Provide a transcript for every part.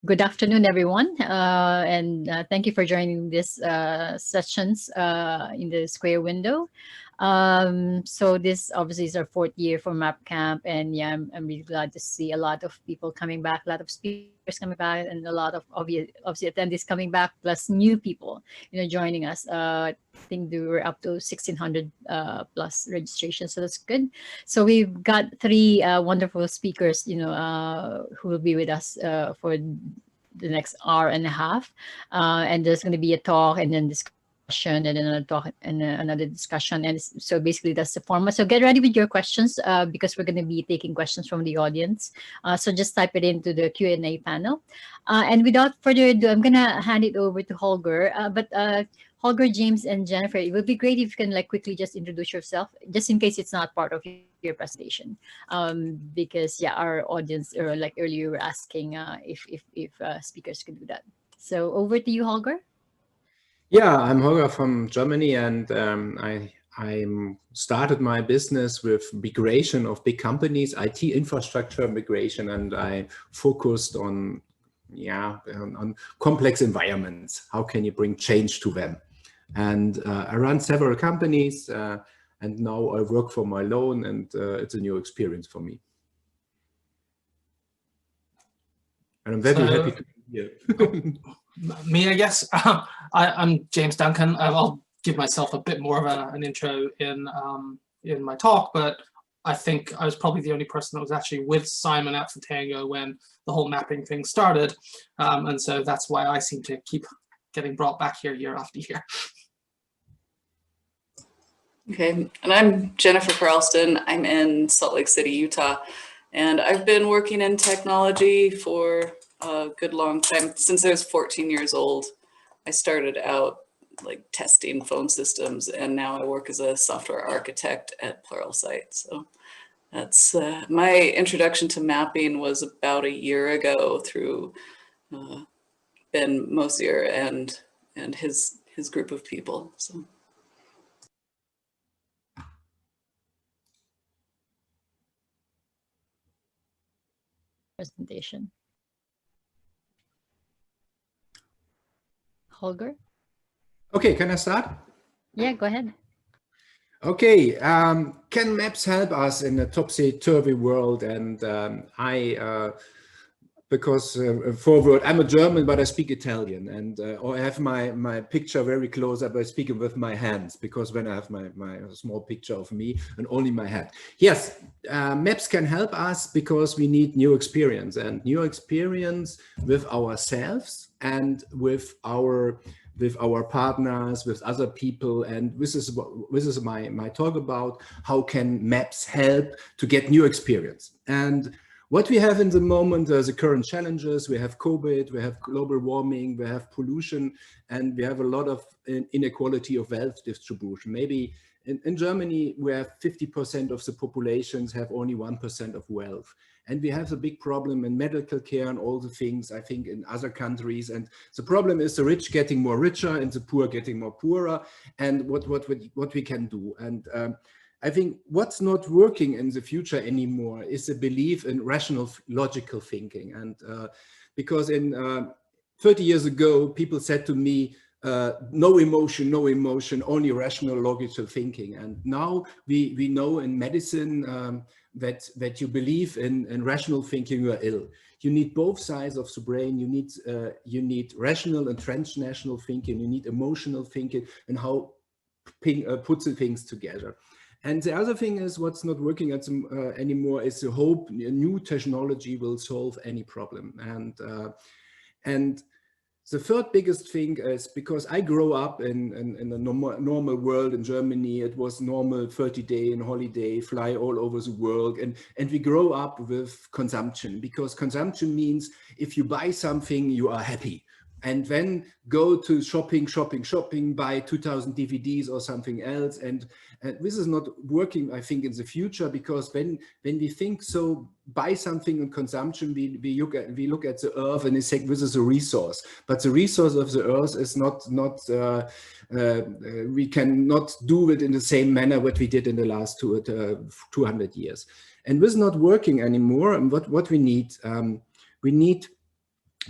Good afternoon, everyone, and thank you for joining this sessions in the Square Window. So this obviously is our fourth year for Map Camp, and yeah, I'm really glad to see a lot of people coming back, a lot of speakers coming back, and a lot of obviously attendees coming back, plus new people, joining us. I think we were up to 1,600 plus registrations, so that's good. So we've got three wonderful speakers, who will be with us for the next hour and a half. And there's going to be a talk and then discussion and then another talk and another discussion. And so basically that's the format. So get ready with your questions because we're going to be taking questions from the audience. So just type it into the Q&A panel. And without further ado, I'm going to hand it over to Holger. But Holger, James, and Jennifer, it would be great if you can quickly just introduce yourself, just in case it's not part of your presentation. Because yeah, our audience or earlier were asking if speakers could do that. So over to you, Holger. Yeah, I'm Holger from Germany, and I started my business with migration of big companies, IT infrastructure migration, and I focused on complex environments. How can you bring change to them? And I run several companies, and now I work for my own, and it's a new experience for me. And I'm very happy to be here. Me, I guess. I'm James Duncan. I'll give myself a bit more of an intro in my talk, but I think I was probably the only person that was actually with Simon at Tango when the whole mapping thing started. And so that's why I seem to keep getting brought back here year after year. Okay, and I'm Jennifer Carlston. I'm in Salt Lake City, Utah, and I've been working in technology for a good long time. Since I was 14 years old, I started out testing phone systems, and now I work as a software architect at Pluralsight. So that's my introduction to mapping was about a year ago through Ben Mosier and his group of people. So. Presentation. Holger? Okay, can I start? Yeah, go ahead. Okay, can maps help us in the Topsy-Turvy world? And because forward, I'm a German, but I speak Italian, and or I have my picture very close up. I speak with my hands because when I have my small picture of me and only my hand. Yes, maps can help us because we need new experience with ourselves and with our partners, with other people. And this is my talk about how can maps help to get new experience. And what we have in the moment, the current challenges, we have COVID, we have global warming, we have pollution, and we have a lot of inequality of wealth distribution. Maybe in Germany, where 50% of the populations have only 1% of wealth. And we have a big problem in medical care and all the things, I think, in other countries. And the problem is the rich getting more richer and the poor getting more poorer, and what we can do. And I think what's not working in the future anymore is a belief in rational, logical thinking. And because in 30 years ago, people said to me, no emotion, only rational, logical thinking. And now we know in medicine that you believe in rational thinking, you are ill. You need both sides of the brain. You need rational and transnational thinking. You need emotional thinking and how put the things together. And the other thing is what's not working anymore is the hope a new technology will solve any problem. And the third biggest thing is because I grew up in a normal world in Germany. It was normal 30-day and holiday, fly all over the world. And we grow up with consumption, because consumption means if you buy something, you are happy. And then go to shopping, buy 2,000 DVDs or something else. And this is not working, I think, in the future, because when we think so, buy something in consumption, we look at the earth and we say this is a resource. But the resource of the earth is not we cannot do it in the same manner what we did in the last 200 years. And this is not working anymore. And what we need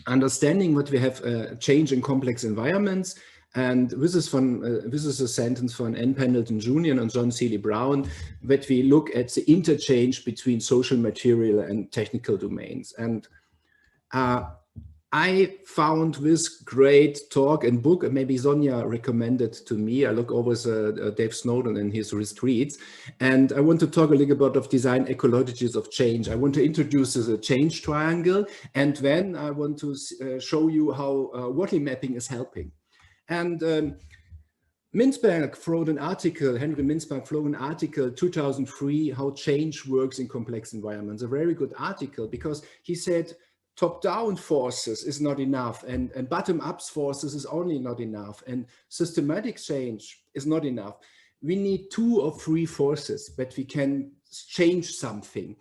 understanding what we have change in complex environments. And this is a sentence from N. Pendleton Jr. and John Seely Brown, that we look at the interchange between social material and technical domains. And I found this great talk and book, and maybe Sonja recommended to me. I look over Dave Snowden and his retreats, and I want to talk a little bit of design ecologies of change. I want to introduce the change triangle, and then I want to show you how Whatley mapping is helping. And Mintzberg wrote an article, Henry Mintzberg wrote an article, 2003, How Change Works in Complex Environments. A very good article, because he said, top-down forces is not enough, and bottom-up forces is only not enough, and systematic change is not enough. We need 2 or 3 forces that we can change something.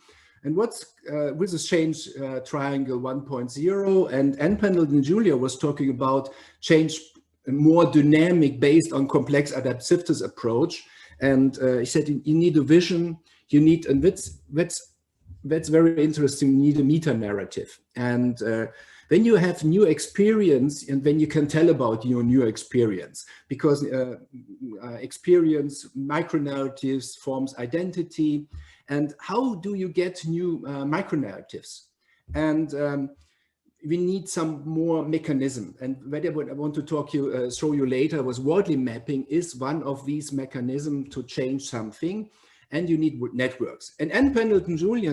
And what's with this change triangle 1.0, and N. Pendleton Jr. was talking about change more dynamic based on complex adaptiveness approach. And he said you need a vision, you need, and that's very interesting, you need a meta-narrative. And when you have new experience, and when you can tell about your new experience, because experience, micro-narratives forms identity. And how do you get new micro-narratives? And we need some more mechanism. And what I want to show you later was Whatley mapping is one of these mechanisms to change something. And you need networks. And N. Pendleton Jr.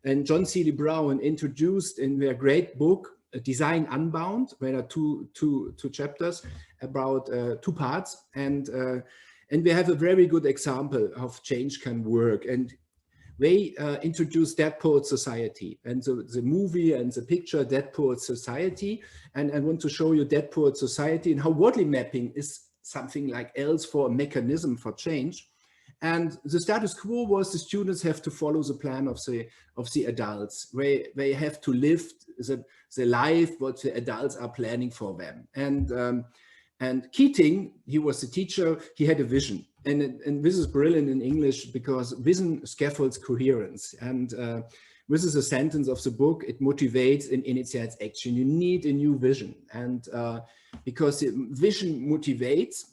and John Seely Brown introduced in their great book, Design Unbound, where there are two chapters about 2 parts. And we have a very good example of change can work. And they introduced Dead Poets Society, and the movie and the picture Dead Poets Society. And I want to show you Dead Poets Society and how Whatley mapping is something like else for a mechanism for change. And the status quo was the students have to follow the plan of the adults, where they have to live the life what the adults are planning for them. And Keating, he was the teacher, he had a vision. And this is brilliant in English because vision scaffolds coherence. And this is a sentence of the book, it motivates and initiates action. You need a new vision. And because the vision motivates,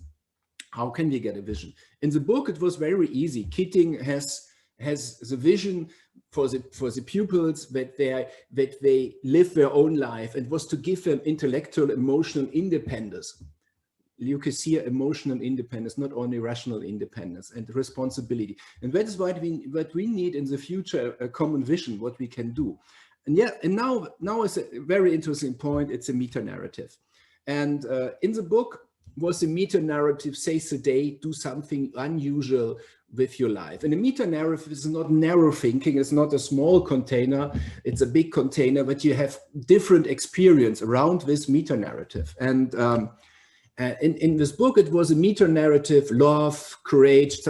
how can we get a vision? In the book, it was very easy. Keating has the vision for the pupils that they live their own life, and was to give them intellectual, emotional independence. You can see emotional independence, not only rational independence and responsibility. And that is what we need in the future, a common vision, what we can do. And yeah, and now is a very interesting point. It's a meta-narrative. And in the book, was the meta-narrative says today, do something unusual with your life. And the meta-narrative is not narrow thinking, it's not a small container, it's a big container, but you have different experience around this meta-narrative. And in this book, it was a meta-narrative, love, courage.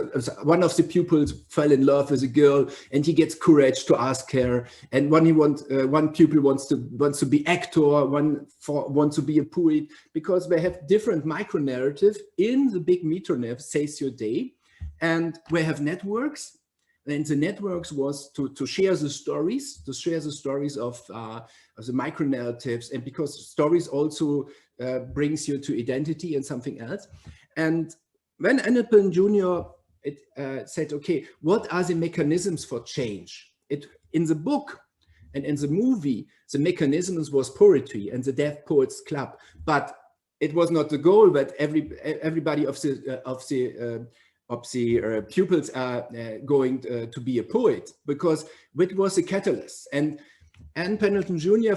One of the pupils fell in love with a girl, and he gets courage to ask her. And one pupil wants to be actor, one wants to be a poet, because they have different micro-narrative in the big meta-narrative, says your day. And we have networks. And the networks was to share the stories, of the micro-narratives, and because stories also brings you to identity and something else. And when Pendleton Jr. Said, okay, what are the mechanisms for change? In the book and in the movie, the mechanisms was poetry and the Deaf Poets Club, but it was not the goal that everybody of the pupils are going to be a poet, because it was a catalyst. And Pendleton Jr.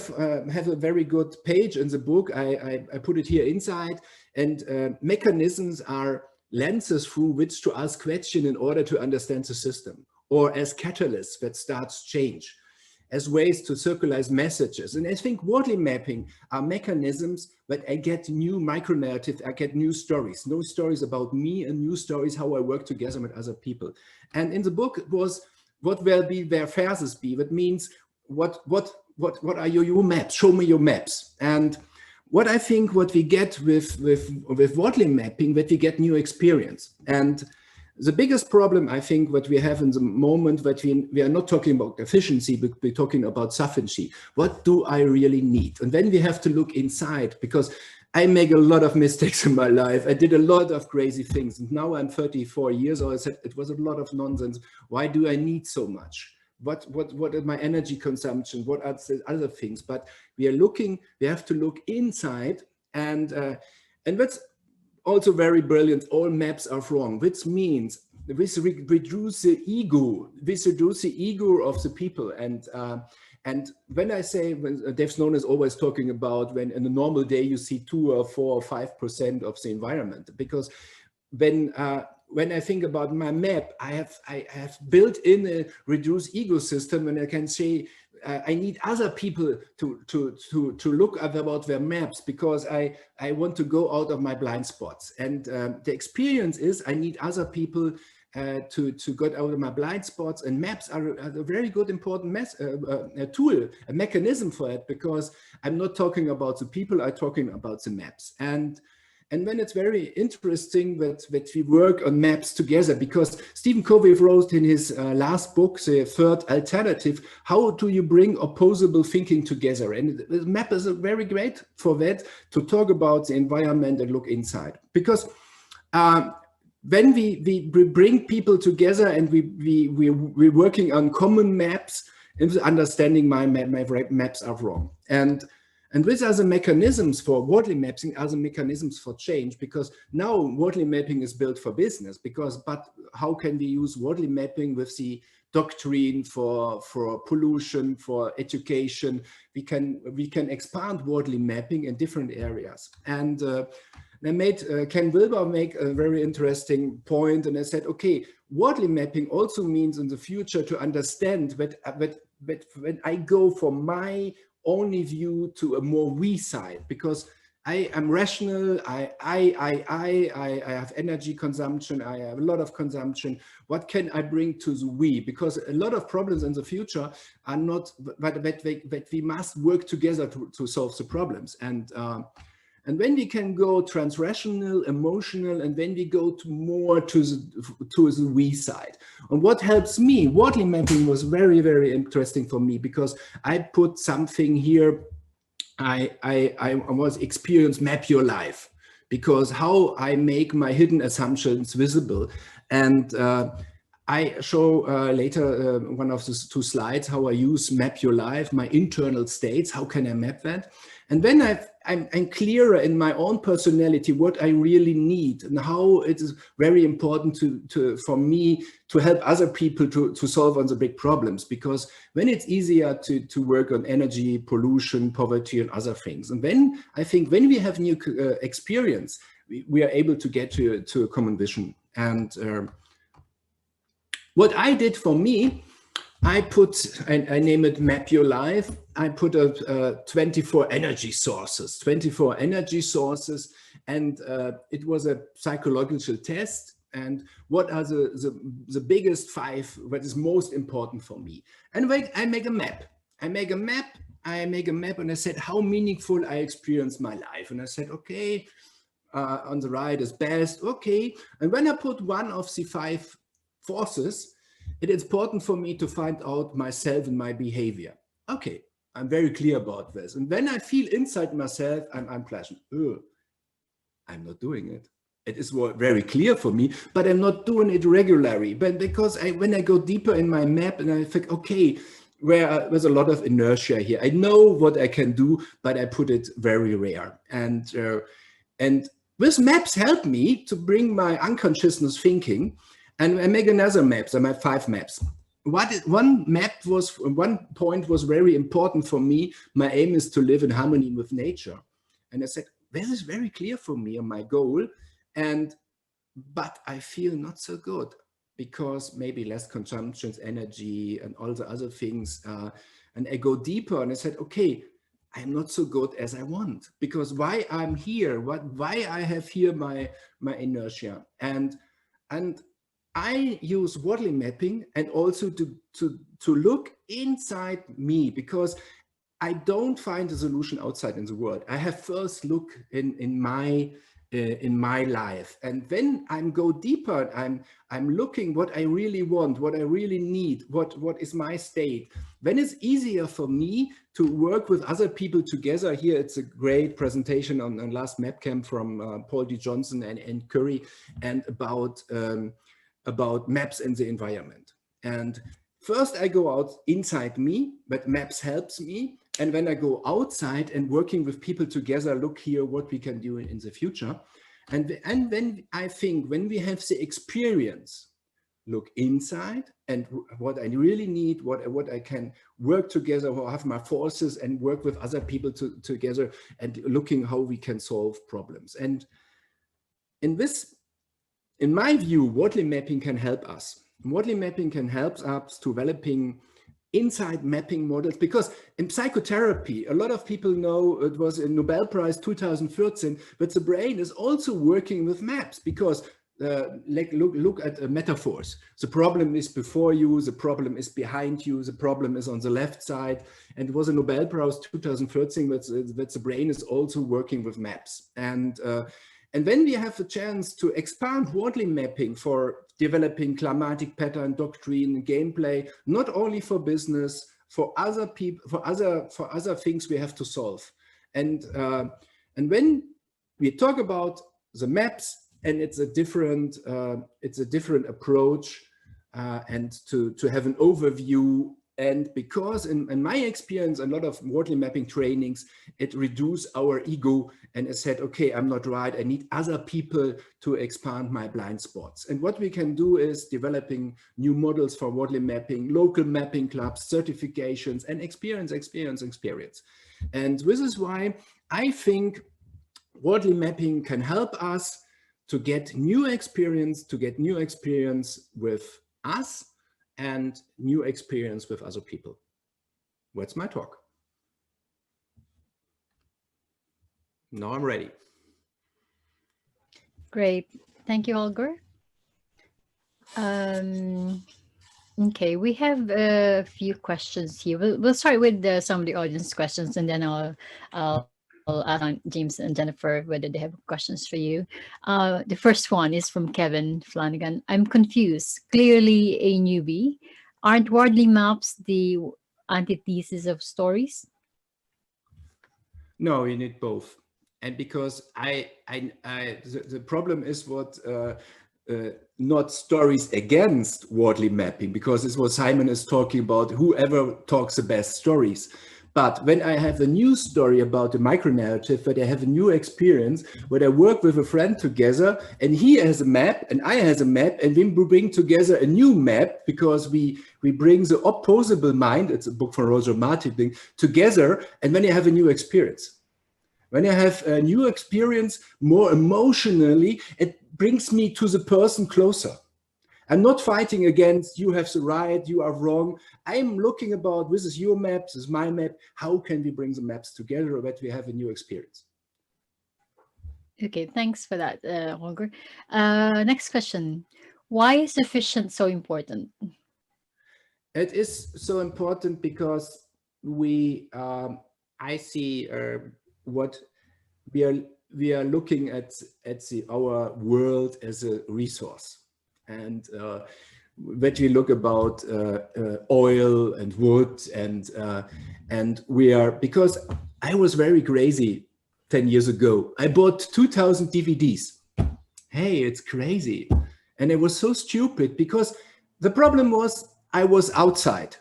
have a very good page in the book. I put it here inside. And mechanisms are lenses through which to ask questions in order to understand the system, or as catalysts that starts change, as ways to circularize messages. And I think Whatley mapping are mechanisms that I get new micro-narrative, I get new stories about me, and new stories how I work together with other people. And in the book it was, what will be their phases be? That means, what are your maps? Show me your maps. And what I think what we get with Whatley mapping, that we get new experience. And the biggest problem, I think, what we have in the moment, that we are not talking about efficiency, but we're talking about sufficiency. What do I really need? And then we have to look inside, because I make a lot of mistakes in my life. I did a lot of crazy things. And now I'm 34 years old. I said, it was a lot of nonsense. Why do I need so much? What is my energy consumption? What are the other things? But we have to look inside, and that's also very brilliant. All maps are wrong, which means we reduce the ego. We reduce the ego of the people. And when I say, Dave Snowden is always talking about when in a normal day you see 2 or 4 or 5% of the environment, because when I think about my map, I have built in a reduced ego system, and I can say I need other people to look at about their maps, because I want to go out of my blind spots. And the experience is I need other people to get out of my blind spots, and maps are a very good, important tool, a mechanism for it, because I'm not talking about the people, I'm talking about the maps. And then it's very interesting that we work on maps together, because Stephen Covey wrote in his last book, The Third Alternative, how do you bring opposable thinking together? And the map is very great for that, to talk about the environment and look inside. Because when we bring people together and we're working on common maps, understanding my maps are wrong. And these are the mechanisms for worldly mapping, are the mechanisms for change, because now worldly mapping is built for business, but how can we use worldly mapping with the doctrine for pollution, for education? We can expand worldly mapping in different areas. And I made Ken Wilber make a very interesting point, and I said, okay, worldly mapping also means in the future to understand that when I go from my only view to a more we side, because I am rational, I have energy consumption, I have a lot of consumption. What can I bring to the we? Because a lot of problems in the future are not, but we must work together to solve the problems. And when we can go transrational, emotional, and when we go more to the we side. And what helps me, worldly mapping was very, very interesting for me, because I put something here, I was experience map your life, because how I make my hidden assumptions visible. And I show later one of the 2 slides how I use map your life, my internal states, how can I map that? And then I'm clearer in my own personality what I really need, and how it is very important for me to help other people to solve on the big problems, because when it's easier to work on energy, pollution, poverty, and other things. And then I think when we have new experience, we are able to get to a common vision. And what I did for me, I name it Map Your Life. I put up 24 energy sources, and it was a psychological test. And what are the biggest 5, what is most important for me? And I make a map. And I said how meaningful I experienced my life. And I said, okay, on the right is best, okay. And when I put one of the 5 forces, it is important for me to find out myself and my behavior. Okay, I'm very clear about this. And when I feel inside myself, I'm flashing, I'm not doing it. It is very clear for me, but I'm not doing it regularly. But because when I go deeper in my map and I think, okay, there's a lot of inertia here. I know what I can do, but I put it very rare. And these maps help me to bring my unconsciousness thinking. And I make another map. So I have 5 maps. One point was very important for me. My aim is to live in harmony with nature. And I said, this is very clear for me on my goal. But I feel not so good, because maybe less consumption, energy, and all the other things. And I go deeper and I said, okay, I'm not so good as I want, because why I'm here, why I have here my inertia. And I use worldly mapping and also to look inside me, because I don't find a solution outside in the world. I have first look in my life, and when I'm go deeper, I'm looking what I really want, what I really need, what is my state. Then it's easier for me to work with other people together. Here it's a great presentation on last map camp from Paul D. Johnson and Curry, and about maps in the environment. And first I go out inside me, but maps helps me. And when I go outside and working with people together, look here what we can do in the future. And when I think, when we have the experience, look inside and what I really need, what I can work together, or have my forces and work with other people together, and looking how we can solve problems. And in my view, Worldly mapping can help us. Worldly mapping can help us developing inside mapping models, because in psychotherapy, a lot of people know it was a Nobel Prize 2013, but the brain is also working with maps, because look at metaphors. The problem is before you, the problem is behind you, the problem is on the left side. And it was a Nobel Prize 2013, but the brain is also working with maps. And when we have a chance to expand Worldly mapping for developing climatic pattern, doctrine, gameplay, not only for business, for other people, for other things we have to solve. And when we talk about the maps, and it's a different approach, and to have an overview. And because in my experience, a lot of Worldly mapping trainings, it reduced our ego, and it said, okay, I'm not right. I need other people to expand my blind spots. And what we can do is developing new models for Worldly mapping, local mapping clubs, certifications, and experience. And this is why I think Worldly mapping can help us to get new experience with us, and new experience with other people. What's my talk? Now I'm ready. Great. Thank you, Holger. Okay, we have a few questions here. We'll start with some of the audience questions, and then I'll ask James and Jennifer whether they have questions for you. The first one is from Kevin Flanagan. I'm confused. Clearly a newbie. Aren't Worldly maps the antithesis of stories? No, you need both. And because the problem is what not stories against Worldly mapping, because it's what Simon is talking about, whoever talks the best stories. But when I have a new story about a micro-narrative, where I have a new experience, where I work with a friend together, and he has a map and I has a map, and we bring together a new map, because we bring the opposable mind, it's a book from Roger Martin, together, and then you have a new experience. When I have a new experience more emotionally, it brings me to the person closer. I'm not fighting against you have the right, you are wrong. I'm looking about, this is your map, this is my map. How can we bring the maps together so that we have a new experience? Okay, thanks for that, Holger. Next question. Why is sufficient so important? It is so important because I see what we are looking at our world as a resource. And when we look about oil and wood, and we are, because I was very crazy 10 years ago. I bought 2,000 DVDs. Hey, it's crazy. And it was so stupid, because the problem was I was outside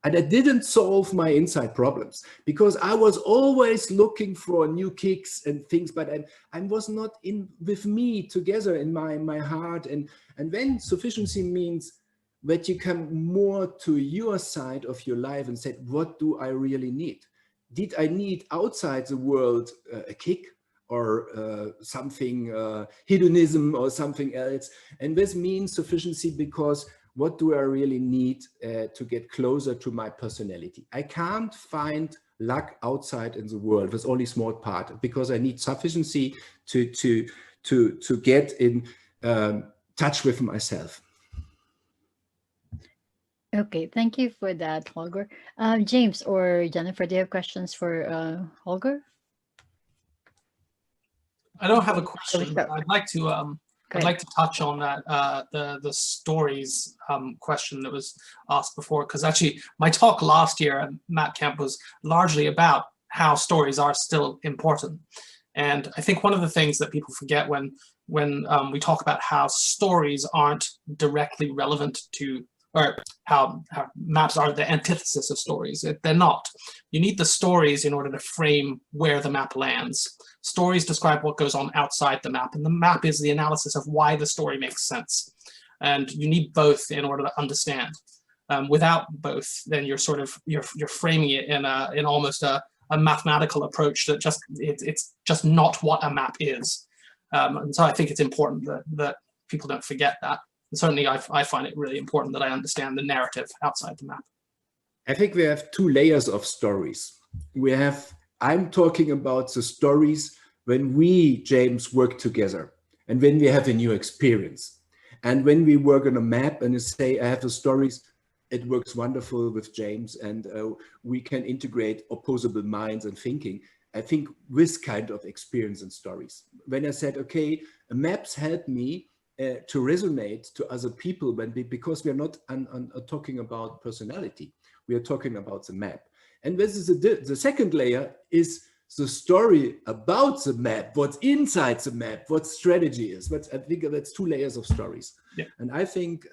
and I didn't solve my inside problems, because I was always looking for new kicks and things, but I was not in with me together in my heart. And when sufficiency means that you come more to your side of your life and said, what do I really need? Did I need outside the world a kick or something, hedonism or something else? And this means sufficiency, because what do I really need to get closer to my personality? I can't find luck outside in the world with only small part, because I need sufficiency to get in touch with myself. Okay, thank you for that, Holger. James or Jennifer, do you have questions for Holger? I don't have a Okay, shall we question, but start? I'd like to touch on that the stories question that was asked before, because actually my talk last year at Map Camp was largely about how stories are still important. And I think one of the things that people forget when we talk about how stories aren't directly relevant to, or how maps are the antithesis of stories. They're not. You need the stories in order to frame where the map lands. Stories describe what goes on outside the map, and the map is the analysis of why the story makes sense. And you need both in order to understand. Without both, then you're sort of you're framing it in almost a mathematical approach that it's just not what a map is. And so I think it's important that people don't forget that. And certainly I find it really important that I understand the narrative outside the map. I think we have two layers of stories. I'm talking about the stories when we, James, work together and when we have a new experience. And when we work on a map and you say, I have the stories, it works wonderful with James and we can integrate opposable minds and thinking. I think this kind of experience and stories. When I said, okay, maps help me to resonate to other people because we are not talking about personality. We are talking about the map. And this is the second layer is the story about the map, what's inside the map, what strategy is. But I think that's two layers of stories. Yeah. And I think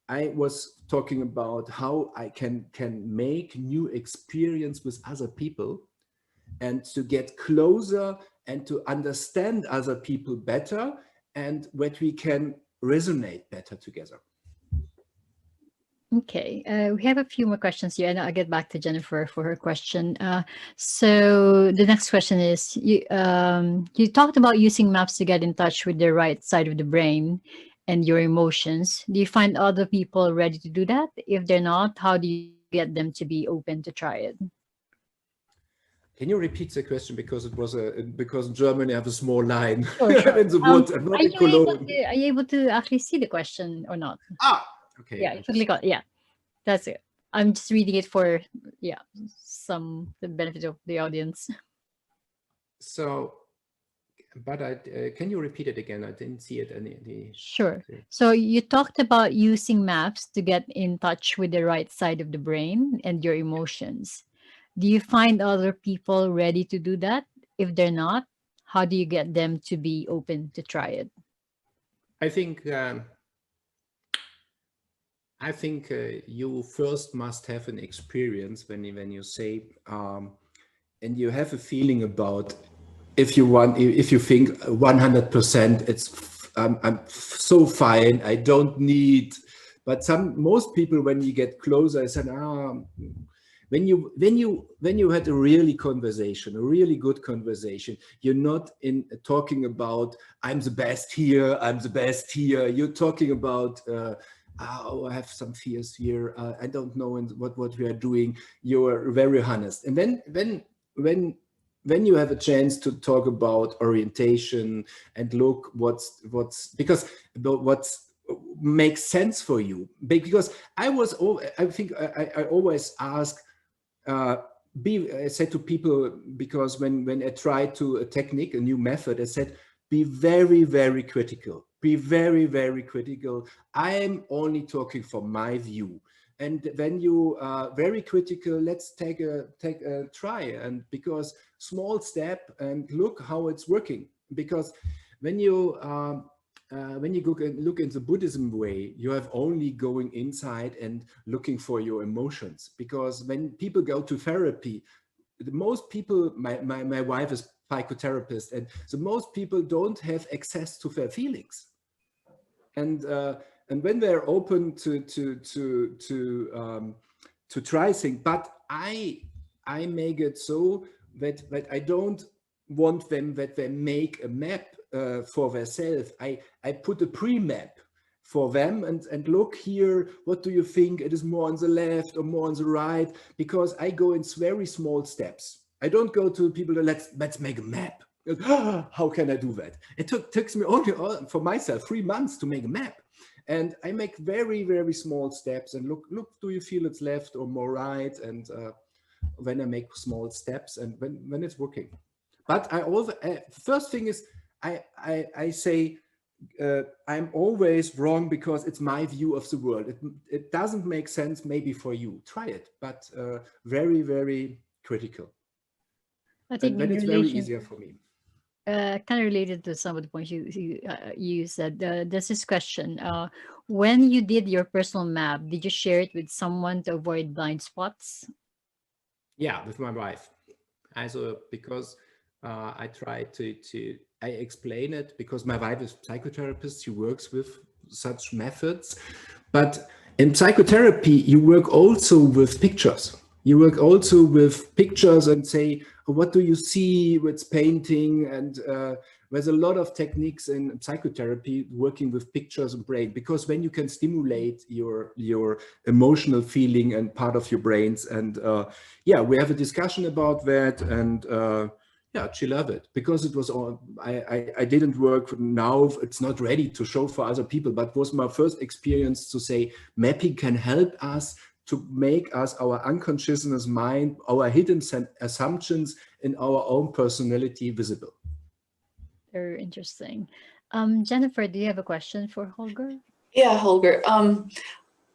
I was talking about how I can make new experience with other people and to get closer and to understand other people better and what we can resonate better together. Okay, we have a few more questions here, and I'll get back to Jennifer for her question. So the next question is, you talked about using maps to get in touch with the right side of the brain and your emotions. Do you find other people ready to do that? If they're not, how do you get them to be open to try it? Can you repeat the question because it was because in Germany I have a small line Sure. in the wood. I'm not in Cologne. Are you able to actually see the question or not? Okay. Yeah, click on, yeah, that's it. I'm just reading it for the benefit of the audience. So, but can you repeat it again? I didn't see it. Sure. So you talked about using maps to get in touch with the right side of the brain and your emotions. Do you find other people ready to do that? If they're not, how do you get them to be open to try it? I think you first must have an experience when you say, and you have a feeling about if you think 100%, I'm so fine, I don't need. But most people, when you get closer, I said, when you had a really good conversation, you're not talking about I'm the best here. You're talking about I have some fears here. I don't know what we are doing. You are very honest. And then when you have a chance to talk about orientation and look what makes sense for you, because I always ask. I said to people, because when I tried a technique, a new method, I said, be very, very critical. Be very, very critical. I'm only talking from my view. And when you are very critical, let's take a try. And because small step and look how it's working. Because when you look in the Buddhism way, you have only going inside and looking for your emotions. Because when people go to therapy, most people, my wife is psychotherapist, and so most people don't have access to their feelings. And when they're open to try things, but I make it so that I don't want them that they make a map for themselves. I put a pre-map for them and look here, what do you think? It is more on the left or more on the right, because I go in very small steps. I don't go to people, let's make a map. How can I do that? It took me only for myself 3 months to make a map. And I make very, very small steps and look, do you feel it's left or more right? And when I make small steps and when it's working. But I always, first thing is I say, I'm always wrong because it's my view of the world. It doesn't make sense maybe for you. Try it, but very, very critical. I think and then it's very easier for me. Kind of related to some of the points you said. There's this question. When you did your personal map, did you share it with someone to avoid blind spots? Yeah, with my wife. Also, because I try I explain it because my wife is a psychotherapist. She works with such methods. But in psychotherapy, you work also with pictures. You work also with pictures and say, what do you see with painting? And there's a lot of techniques in psychotherapy working with pictures and brain, because when you can stimulate your emotional feeling and part of your brains. And yeah, we have a discussion about that. And yeah, she loved it because it was all, I didn't work now. It's not ready to show for other people, but was my first experience to say mapping can help us to make us our unconsciousness mind, our hidden assumptions in our own personality visible. Very interesting. Jennifer, do you have a question for Holger? Yeah, Holger.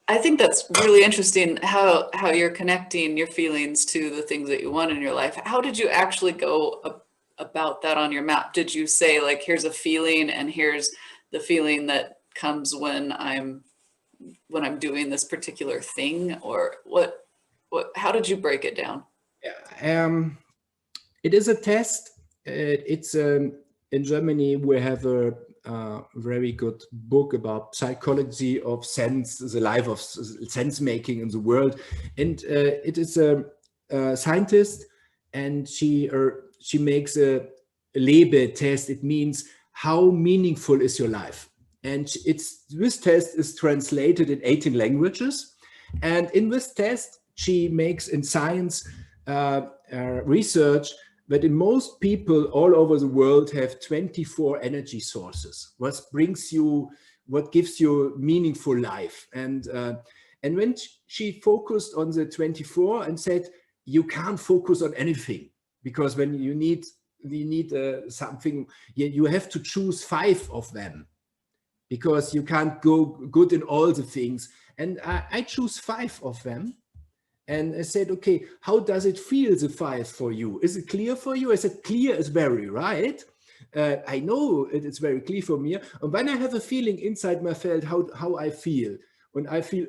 I think that's really interesting how you're connecting your feelings to the things that you want in your life. How did you actually go about that on your map? Did you say like, here's a feeling and here's the feeling that comes when I'm doing this particular thing, or how did you break it down? Yeah, it is a test. It's in Germany, we have a very good book about psychology of sense, the life of sense making in the world. And it is a scientist, and she makes a Lebe test. It means how meaningful is your life? And this test is translated in 18 languages. And in this test, she makes in science research that in most people all over the world have 24 energy sources. What gives you meaningful life? And when she focused on the 24 and said, you can't focus on anything, because when you need something, you have to choose 5 of them, because you can't go good in all the things. And I choose 5 of them. And I said, okay, how does it feel, the 5 for you? Is it clear for you? I said, clear is very right. I know it's very clear for me. And when I have a feeling inside my felt, how I feel, when I feel,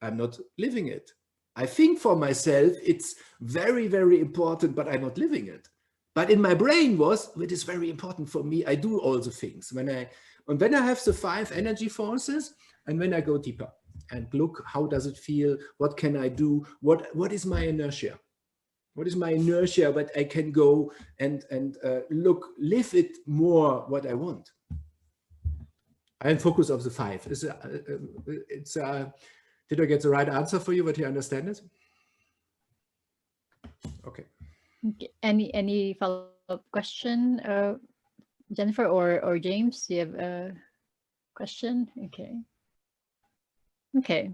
I'm not living it. I think for myself, it's very, very important, but I'm not living it. But in my brain it is very important for me. I do all the things. When I have the 5 energy forces, and when I go deeper and look, how does it feel? What can I do? What is my inertia? What is my inertia that I can go and live it more what I want? I am focus of the 5. Did I get the right answer for you? But you understand it? Okay. Any follow-up question, Jennifer or James? Do you have a question? Okay.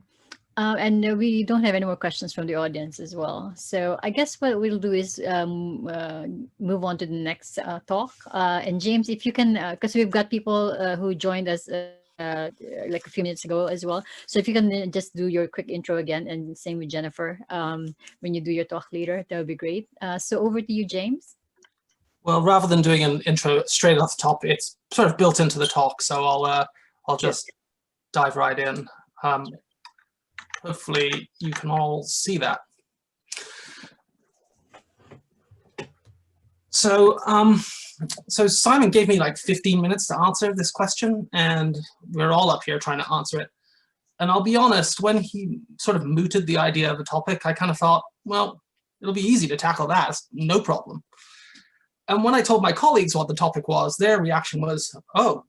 And we don't have any more questions from the audience as well. So I guess what we'll do is move on to the next talk. And James, if you can, because we've got people who joined us like a few minutes ago as well. So if you can just do your quick intro again, and same with Jennifer, when you do your talk later, that would be great. So over to you, James. Well, rather than doing an intro straight off the top, it's sort of built into the talk. So I'll just dive right in. Hopefully you can all see that. So Simon gave me like 15 minutes to answer this question, and we're all up here trying to answer it. And I'll be honest, when he sort of mooted the idea of the topic, I kind of thought, well, it'll be easy to tackle that, it's no problem. And when I told my colleagues what the topic was, their reaction was, oh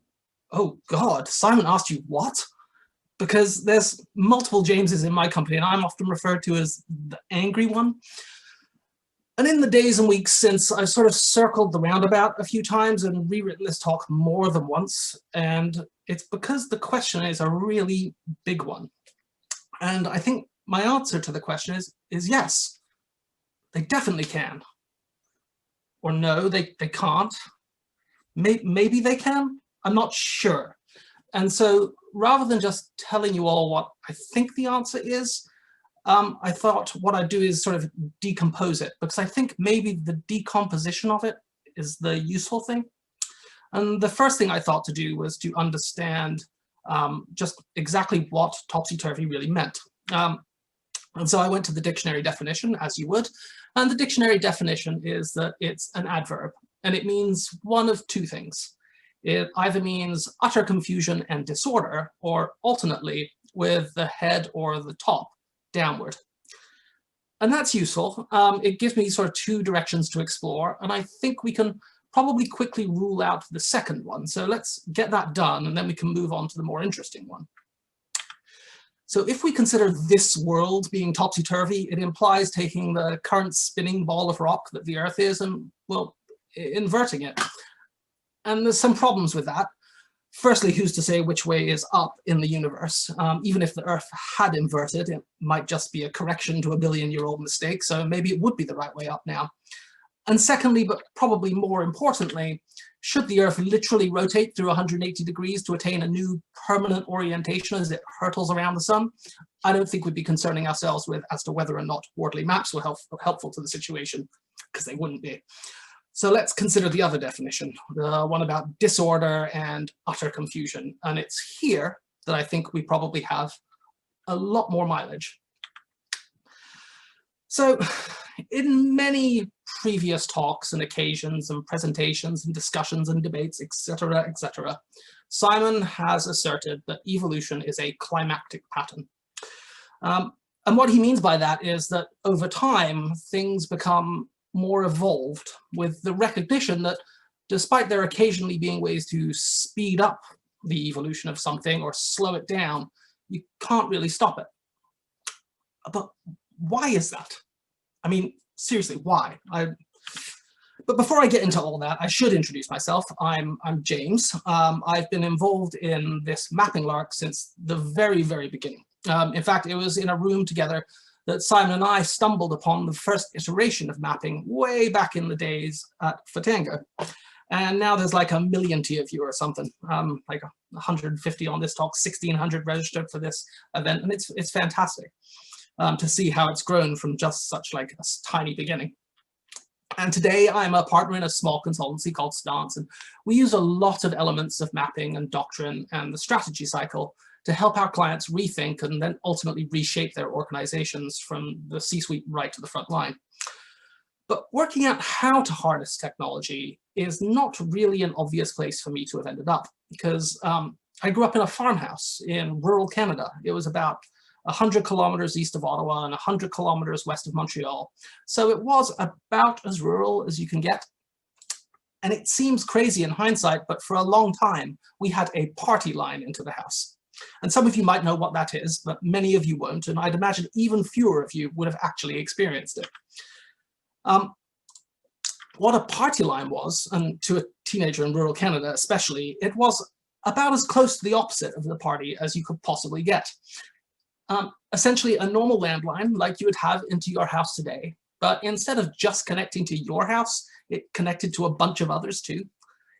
God, Simon asked you what? Because there's multiple Jameses in my company, and I'm often referred to as the angry one. And in the days and weeks since, I've sort of circled the roundabout a few times and rewritten this talk more than once. And it's because the question is a really big one. And I think my answer to the question is yes, they definitely can. Or no, they can't. Maybe they can, I'm not sure. And so rather than just telling you all what I think the answer is, I thought what I'd do is sort of decompose it, because I think maybe the decomposition of it is the useful thing. And the first thing I thought to do was to understand just exactly what topsy-turvy really meant. And so I went to the dictionary definition, as you would, and the dictionary definition is that it's an adverb, and it means one of two things. It either means utter confusion and disorder, or alternately with the head or the top downward. And that's useful. It gives me sort of two directions to explore, and I think we can probably quickly rule out the second one. So let's get that done, and then we can move on to the more interesting one. So if we consider this world being topsy-turvy, it implies taking the current spinning ball of rock that the Earth is and, well, inverting it. And there's some problems with that. Firstly, who's to say which way is up in the universe? Even if the Earth had inverted, it might just be a correction to a billion-year-old mistake, so maybe it would be the right way up now. And secondly, but probably more importantly, should the Earth literally rotate through 180 degrees to attain a new permanent orientation as it hurtles around the sun, I don't think we'd be concerning ourselves with as to whether or not orderly maps were helpful to the situation, because they wouldn't be. So let's consider the other definition, the one about disorder and utter confusion. And it's here that I think we probably have a lot more mileage. So in many previous talks and occasions and presentations and discussions and debates, etc., Simon has asserted that evolution is a climactic pattern. And what he means by that is that over time, things become more evolved, with the recognition that despite there occasionally being ways to speed up the evolution of something or slow it down, you can't really stop it. But why is that? I mean, seriously, why? But before I get into all that, I should introduce myself. I'm James. I've been involved in this mapping lark since the very, very beginning. In fact, it was in a room together that Simon and I stumbled upon the first iteration of mapping way back in the days at Fatango. And now there's like 1 million of you or something, like 150 on this talk, 1,600 registered for this event. And it's fantastic to see how it's grown from just such like a tiny beginning. And today I'm a partner in a small consultancy called Stance, and we use a lot of elements of mapping and doctrine and the strategy cycle to help our clients rethink and then ultimately reshape their organizations from the C-suite right to the front line. But working out how to harness technology is not really an obvious place for me to have ended up, because I grew up in a farmhouse in rural Canada. It was about 100 kilometers east of Ottawa and 100 kilometers west of Montreal. So it was about as rural as you can get. And it seems crazy in hindsight, but for a long time, we had a party line into the house. And some of you might know what that is, but many of you won't. And I'd imagine even fewer of you would have actually experienced it. What a party line was, and to a teenager in rural Canada especially, it was about as close to the opposite of the party as you could possibly get. Essentially a normal landline like you would have into your house today, but instead of just connecting to your house, it connected to a bunch of others too.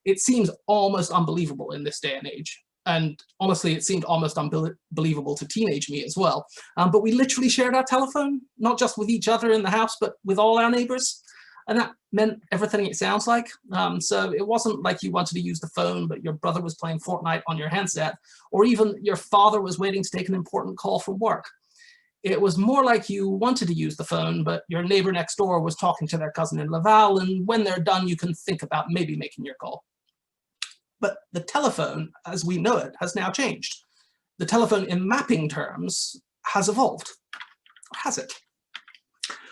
It seems almost unbelievable in this day and age. And honestly, it seemed almost unbelievable to teenage me as well. But we literally shared our telephone, not just with each other in the house, but with all our neighbors. And that meant everything it sounds like. So it wasn't like you wanted to use the phone, but your brother was playing Fortnite on your handset, or even your father was waiting to take an important call from work. It was more like you wanted to use the phone, but your neighbor next door was talking to their cousin in Laval, and when they're done, you can think about maybe making your call. But the telephone, as we know it, has now changed. The telephone in mapping terms has evolved, has it?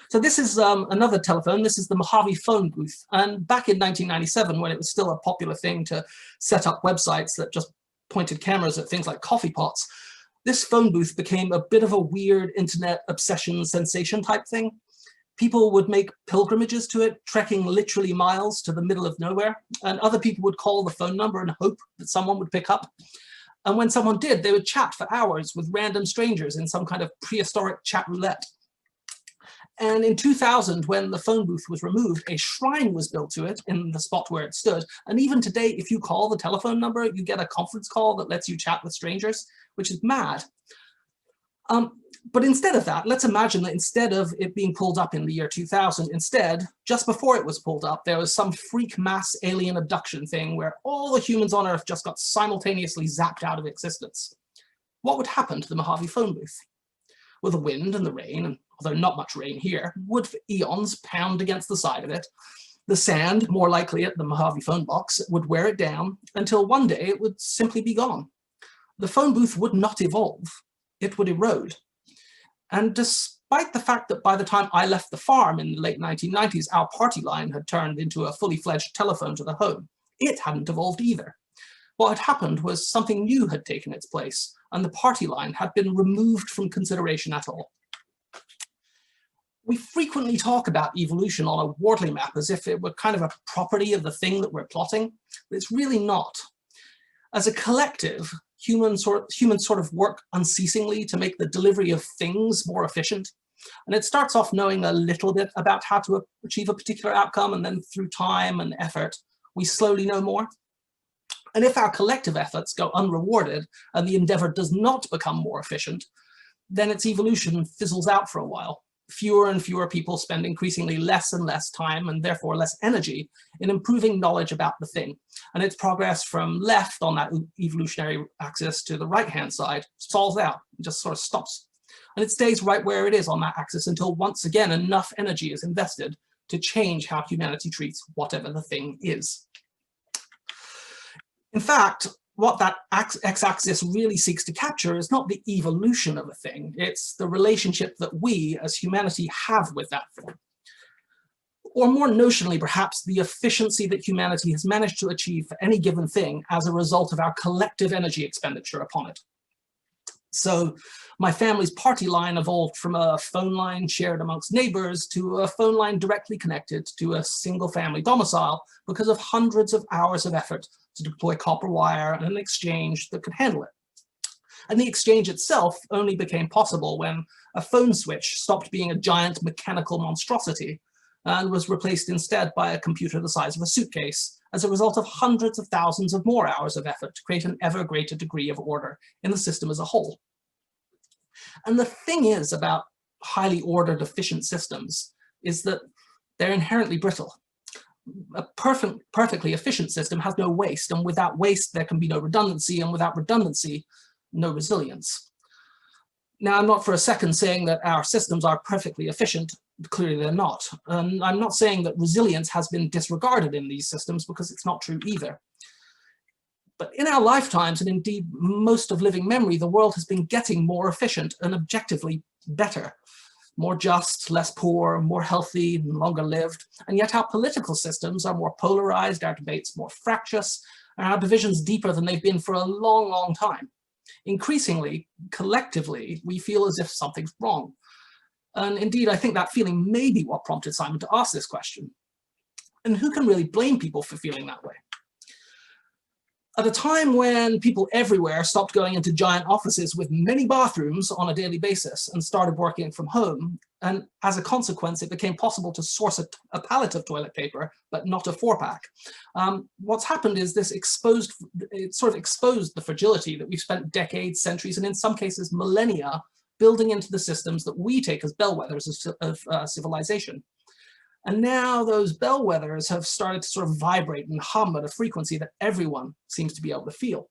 So this is another telephone. This is the Mojave phone booth. And back in 1997, when it was still a popular thing to set up websites that just pointed cameras at things like coffee pots, this phone booth became a bit of a weird internet obsession sensation type thing. People would make pilgrimages to it, trekking literally miles to the middle of nowhere, and other people would call the phone number and hope that someone would pick up. And when someone did, they would chat for hours with random strangers in some kind of prehistoric chat roulette. And in 2000, when the phone booth was removed, a shrine was built to it in the spot where it stood. And even today, if you call the telephone number, you get a conference call that lets you chat with strangers, which is mad. But instead of that, let's imagine that instead of it being pulled up in the year 2000, instead, just before it was pulled up, there was some freak mass alien abduction thing where all the humans on Earth just got simultaneously zapped out of existence. What would happen to the Mojave phone booth? Well, the wind and the rain, and although not much rain here, would for eons pound against the side of it. The sand, more likely at the Mojave phone box, would wear it down until one day it would simply be gone. The phone booth would not evolve, it would erode. And despite the fact that by the time I left the farm in the late 1990s, our party line had turned into a fully fledged telephone to the home, it hadn't evolved either. What had happened was something new had taken its place, and the party line had been removed from consideration at all. We frequently talk about evolution on a Wortley map as if it were kind of a property of the thing that we're plotting, but it's really not. As a collective, humans sort of work unceasingly to make the delivery of things more efficient. And it starts off knowing a little bit about how to achieve a particular outcome, and then through time and effort, we slowly know more. And if our collective efforts go unrewarded and the endeavor does not become more efficient, then its evolution fizzles out for a while. Fewer and fewer people spend increasingly less and less time, and therefore less energy, in improving knowledge about the thing. And its progress from left on that evolutionary axis to the right-hand side stalls out, just sort of stops. And it stays right where it is on that axis until once again enough energy is invested to change how humanity treats whatever the thing is. In fact, what that x-axis really seeks to capture is not the evolution of a thing, it's the relationship that we as humanity have with that thing. Or more notionally, perhaps, the efficiency that humanity has managed to achieve for any given thing as a result of our collective energy expenditure upon it. So my family's party line evolved from a phone line shared amongst neighbors to a phone line directly connected to a single family domicile because of hundreds of hours of effort to deploy copper wire and an exchange that could handle it. And the exchange itself only became possible when a phone switch stopped being a giant mechanical monstrosity and was replaced instead by a computer the size of a suitcase as a result of hundreds of thousands of more hours of effort to create an ever greater degree of order in the system as a whole. And the thing is about highly ordered, efficient systems is that they're inherently brittle. A perfectly efficient system has no waste, and without waste there can be no redundancy, and without redundancy, no resilience. Now, I'm not for a second saying that our systems are perfectly efficient. Clearly they're not. And I'm not saying that resilience has been disregarded in these systems, because it's not true either. But in our lifetimes, and indeed most of living memory, the world has been getting more efficient and objectively better. More just, less poor, more healthy, and longer lived. And yet our political systems are more polarized, our debates more fractious, and our divisions deeper than they've been for a long, long time. Increasingly, collectively, we feel as if something's wrong. And indeed, I think that feeling may be what prompted Simon to ask this question. And who can really blame people for feeling that way? At a time when people everywhere stopped going into giant offices with many bathrooms on a daily basis and started working from home, and as a consequence, it became possible to source a pallet of toilet paper, but not a 4-pack. What's happened is it sort of exposed the fragility that we've spent decades, centuries, and in some cases millennia building into the systems that we take as bellwethers of civilization. And now those bellwethers have started to sort of vibrate and hum at a frequency that everyone seems to be able to feel.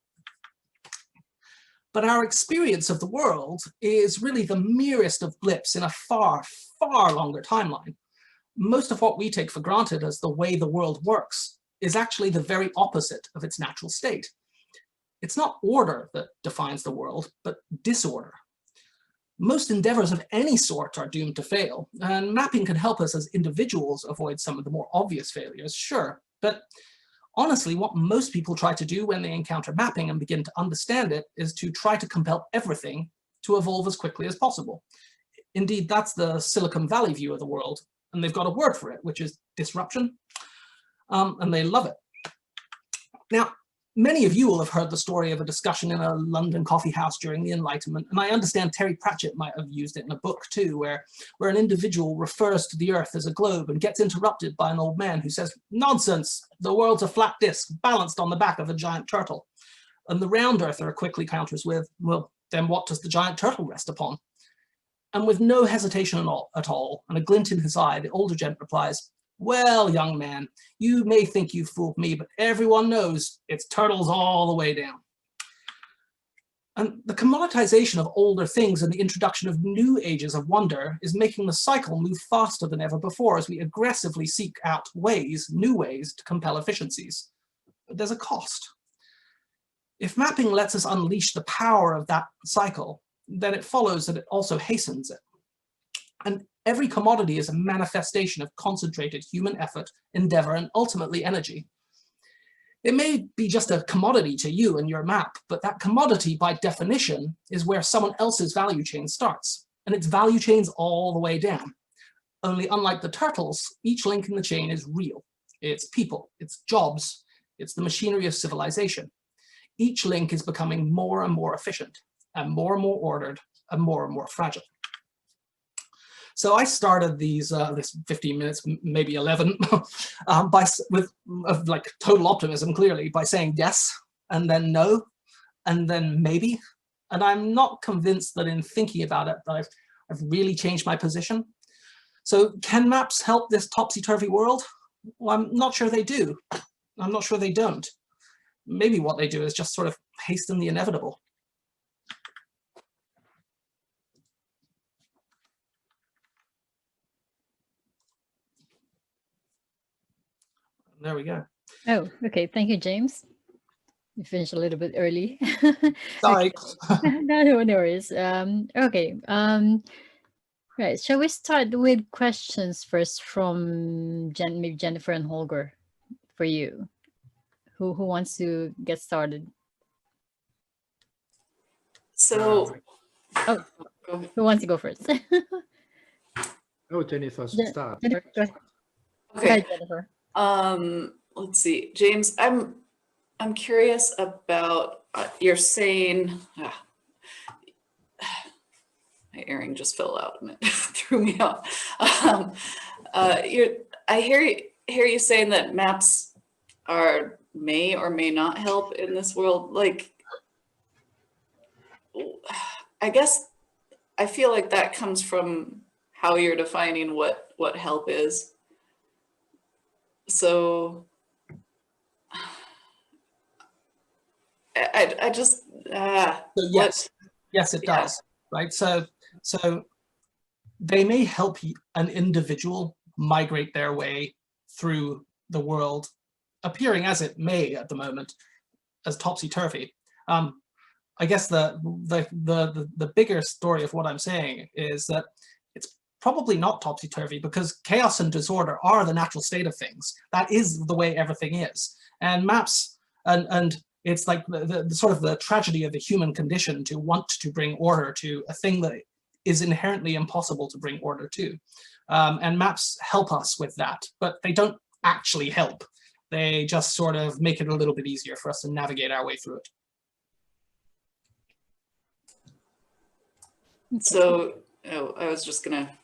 But our experience of the world is really the merest of blips in a far, far longer timeline. Most of what we take for granted as the way the world works is actually the very opposite of its natural state. It's not order that defines the world, but disorder. Most endeavors of any sort are doomed to fail, and mapping can help us as individuals avoid some of the more obvious failures, sure, but honestly, what most people try to do when they encounter mapping and begin to understand it is to try to compel everything to evolve as quickly as possible. Indeed, that's the Silicon Valley view of the world, and they've got a word for it, which is disruption, and they love it. Now, many of you will have heard the story of a discussion in a London coffee house during the Enlightenment, and I understand Terry Pratchett might have used it in a book too, where an individual refers to the Earth as a globe and gets interrupted by an old man who says, "Nonsense, the world's a flat disc balanced on the back of a giant turtle." And the round earther quickly counters with, "Well, then what does the giant turtle rest upon?" And with no hesitation at all, and a glint in his eye, the older gent replies, "Well, young man, you may think you've fooled me, but everyone knows it's turtles all the way down." And the commoditization of older things and the introduction of new ages of wonder is making the cycle move faster than ever before as we aggressively seek out new ways to compel efficiencies. But there's a cost. If mapping lets us unleash the power of that cycle, then it follows that it also hastens it. And every commodity is a manifestation of concentrated human effort, endeavor, and ultimately energy. It may be just a commodity to you and your map, but that commodity by definition is where someone else's value chain starts, and its value chain's all the way down. Only unlike the turtles, each link in the chain is real. It's people, it's jobs, it's the machinery of civilization. Each link is becoming more and more efficient, and more ordered, and more fragile. So I started these this 15 minutes, maybe 11, with like total optimism, clearly, by saying yes, and then no, and then maybe. And I'm not convinced that in thinking about it, that I've really changed my position. So can maps help this topsy-turvy world? Well, I'm not sure they do. I'm not sure they don't. Maybe what they do is just sort of hasten the inevitable. There we go. Oh, okay. Thank you, James. You finished a little bit early. Sorry. No worries. Okay. Right. Shall we start with questions first from maybe Jennifer and Holger for you? Who wants to get started? So, Oh, who wants to go first? Oh, Jennifer, start. Jennifer, go ahead. okay. Go ahead, Jennifer. Let's see, James, I'm curious about you're saying my earring just fell out and it threw me off. I hear you saying that maps may or may not help in this world. Like, I guess I feel like that comes from how you're defining what help is. So I just So yes, it does, right? So they may help an individual migrate their way through the world, appearing as it may at the moment as topsy-turvy. I guess the bigger story of what I'm saying is that it's probably not topsy-turvy, because chaos and disorder are the natural state of things. That is the way everything is. And maps, and it's like the sort of the tragedy of the human condition to want to bring order to a thing that is inherently impossible to bring order to. And maps help us with that, but they don't actually help. They just sort of make it a little bit easier for us to navigate our way through it. So I was just gonna.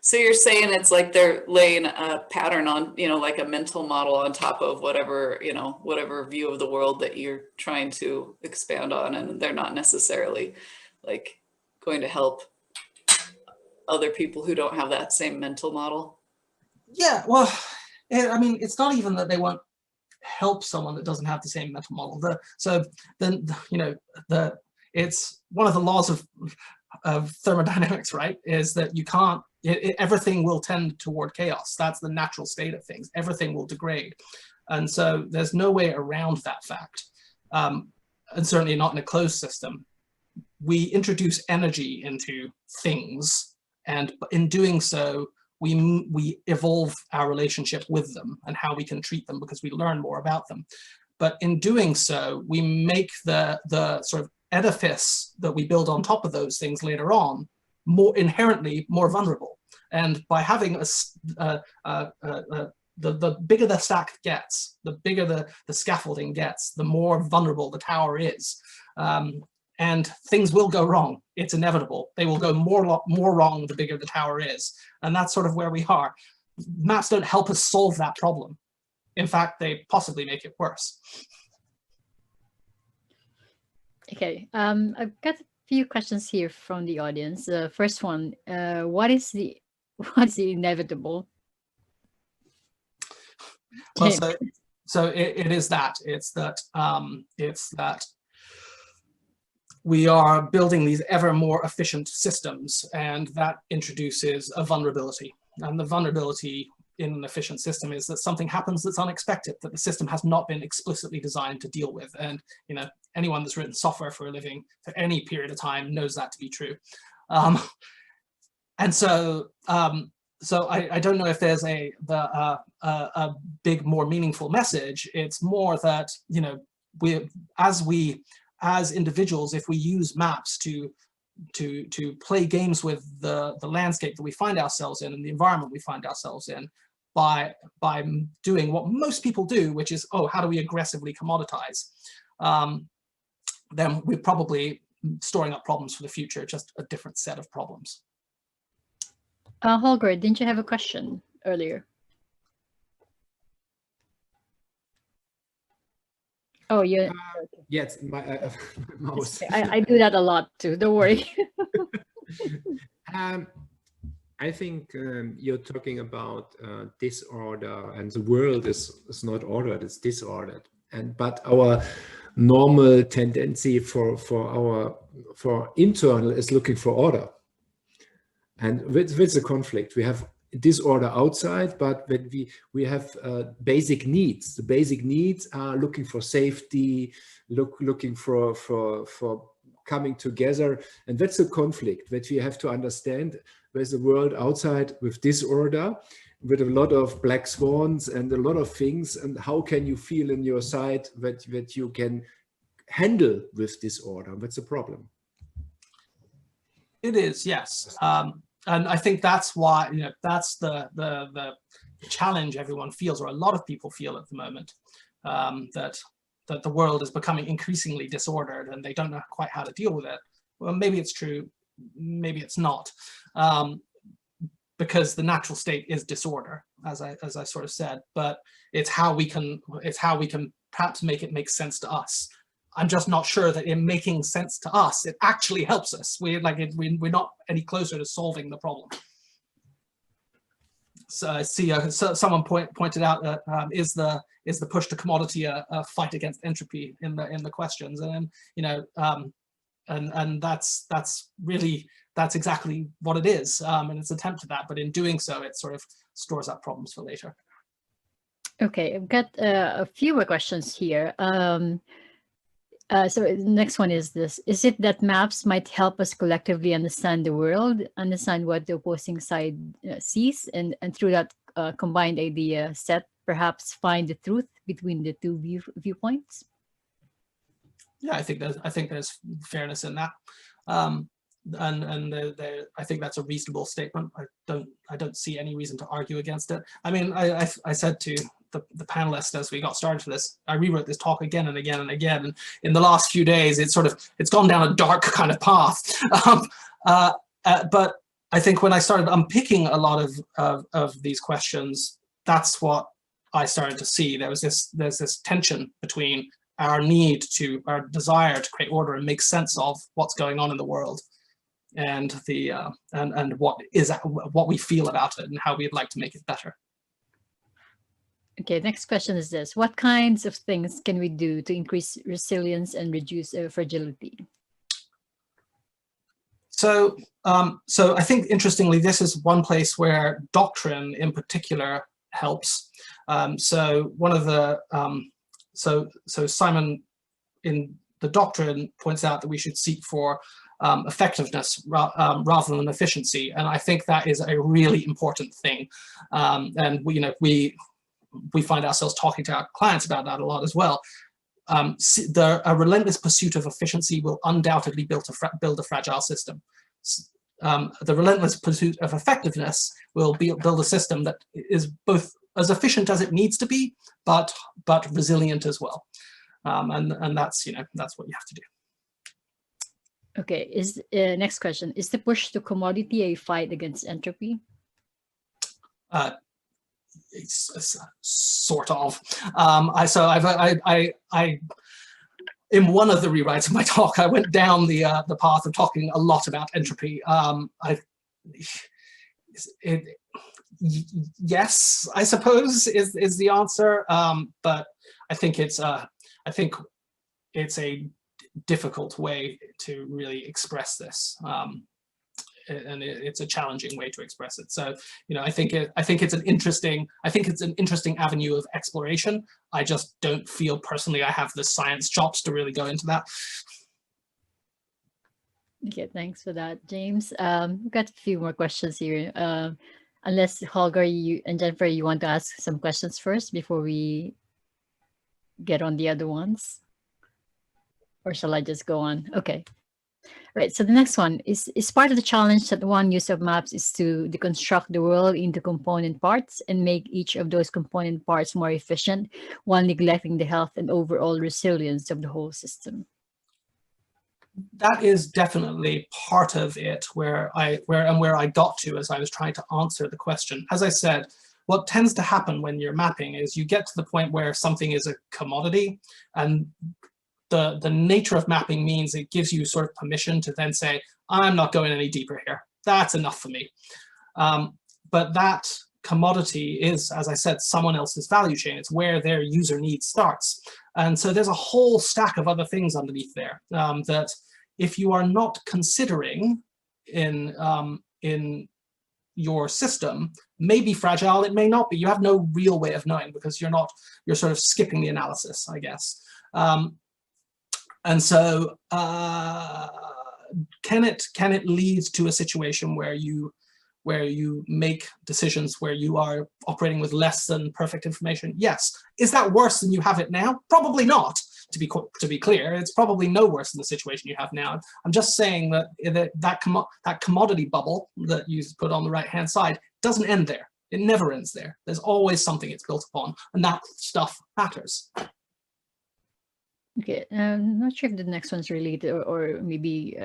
So you're saying it's like they're laying a pattern on, like a mental model on top of whatever view of the world that you're trying to expand on, and they're not necessarily like going to help other people who don't have that same mental model. Yeah, well, I mean, it's not even that they won't help someone that doesn't have the same mental model. It's one of the laws of thermodynamics, right? Is that you can't. Everything will tend toward chaos. That's the natural state of things. Everything will degrade, and so there's no way around that fact. And certainly not in a closed system. We introduce energy into things, and in doing so, we evolve our relationship with them and how we can treat them, because we learn more about them. But in doing so, we make the sort of edifice that we build on top of those things later on inherently more vulnerable. And by having the bigger the stack gets, the bigger the scaffolding gets, the more vulnerable the tower is. And things will go wrong. It's inevitable. They will go more wrong the bigger the tower is. And that's sort of where we are. Maps don't help us solve that problem. In fact, they possibly make it worse. Okay, I've got a few questions here from the audience. First one, what is the inevitable? Well, so it is that. It's that we are building these ever more efficient systems, and that introduces a vulnerability. And the vulnerability in an efficient system is that something happens that's unexpected, that the system has not been explicitly designed to deal with. And anyone that's written software for a living for any period of time knows that to be true. And so I don't know if there's a big, more meaningful message. It's more that as individuals, if we use maps to play games with the landscape that we find ourselves in and the environment we find ourselves in, by doing what most people do, which is, oh, how do we aggressively commoditize? Then we're probably storing up problems for the future, just a different set of problems. Holger, didn't you have a question earlier? Oh, yeah. Yes, my mouse. I do that a lot too. Don't worry. I think you're talking about disorder, and the world is not ordered; it's disordered. But our normal tendency for internal is looking for order. And with the conflict, we have disorder outside, but when we have basic needs. The basic needs are looking for safety, looking for coming together, and that's a conflict that we have to understand. There's a world outside with disorder, with a lot of black swans and a lot of things, and how can you feel in your side that you can handle with disorder? That's a problem. It is, yes. And I think that's why, that's the challenge everyone feels, or a lot of people feel at the moment, that the world is becoming increasingly disordered and they don't know quite how to deal with it. Well, maybe it's true, maybe it's not, because the natural state is disorder, as I sort of said. But it's how we can perhaps make it make sense to us. I'm just not sure that in making sense to us, it actually helps us. We're not any closer to solving the problem. So I see someone pointed out that is the push to commodity a fight against entropy in the questions, and and that's exactly what it is, and it's an attempt at that. But in doing so, it sort of stores up problems for later. Okay, I've got a few more questions here. So the next one is this: is it that maps might help us collectively understand the world, understand what the opposing side sees, and through that combined idea set, perhaps find the truth between the two viewpoints? Yeah, I think there's fairness in that, and I think that's a reasonable statement. I don't see any reason to argue against it. I mean, I said to the panelists as we got started for this, I rewrote this talk again and again and again, and in the last few days it's gone down a dark kind of path. But I think when I started unpicking a lot of these questions, that's what I started to see. There's this tension between our desire to create order and make sense of what's going on in the world, and what we feel about it and how we'd like to make it better. Okay, next question is this: what kinds of things can we do to increase resilience and reduce fragility? So I think, interestingly, this is one place where doctrine in particular helps. So one of the so Simon in the doctrine points out that we should seek for effectiveness rather than efficiency, and I think that is a really important thing. And we find ourselves talking to our clients about that a lot as well. A relentless pursuit of efficiency will undoubtedly build a fragile system. the relentless pursuit of effectiveness will build a system that is both as efficient as it needs to be, but resilient as well. And that's, that's what you have to do. Okay, next question. Is the push to commodity a fight against entropy? It's sort of. In one of the rewrites of my talk, I went down the path of talking a lot about entropy. Yes, I suppose is the answer, but I think it's a difficult way to really express this, and it's a challenging way to express it. So, I think it's an interesting avenue of exploration. I just don't feel personally I have the science chops to really go into that. Okay, thanks for that, James. We've got a few more questions here. Unless Holger, you and Jennifer, you want to ask some questions first before we get on the other ones, or shall I just go on? Okay. Right, so the next one is part of the challenge that one use of maps is to deconstruct the world into component parts and make each of those component parts more efficient while neglecting the health and overall resilience of the whole system. That is definitely part of it where I got to as I was trying to answer the question. As I said, what tends to happen when you're mapping is you get to the point where something is a commodity, and the nature of mapping means it gives you sort of permission to then say, I'm not going any deeper here. That's enough for me. But that commodity is, as I said, someone else's value chain. It's where their user need starts. And so there's a whole stack of other things underneath there that if you are not considering in your system, may be fragile, it may not be. You have no real way of knowing because you're sort of skipping the analysis, I guess. And so can it lead to a situation where you make decisions where you are operating with less than perfect information? Yes. Is that worse than you have it now? Probably not. To be clear, it's probably no worse than the situation you have now. I'm just saying that commodity bubble that you put on the right-hand side doesn't end there. It never ends there. There's always something it's built upon, and that stuff matters. Okay, I'm not sure if the next one's related or maybe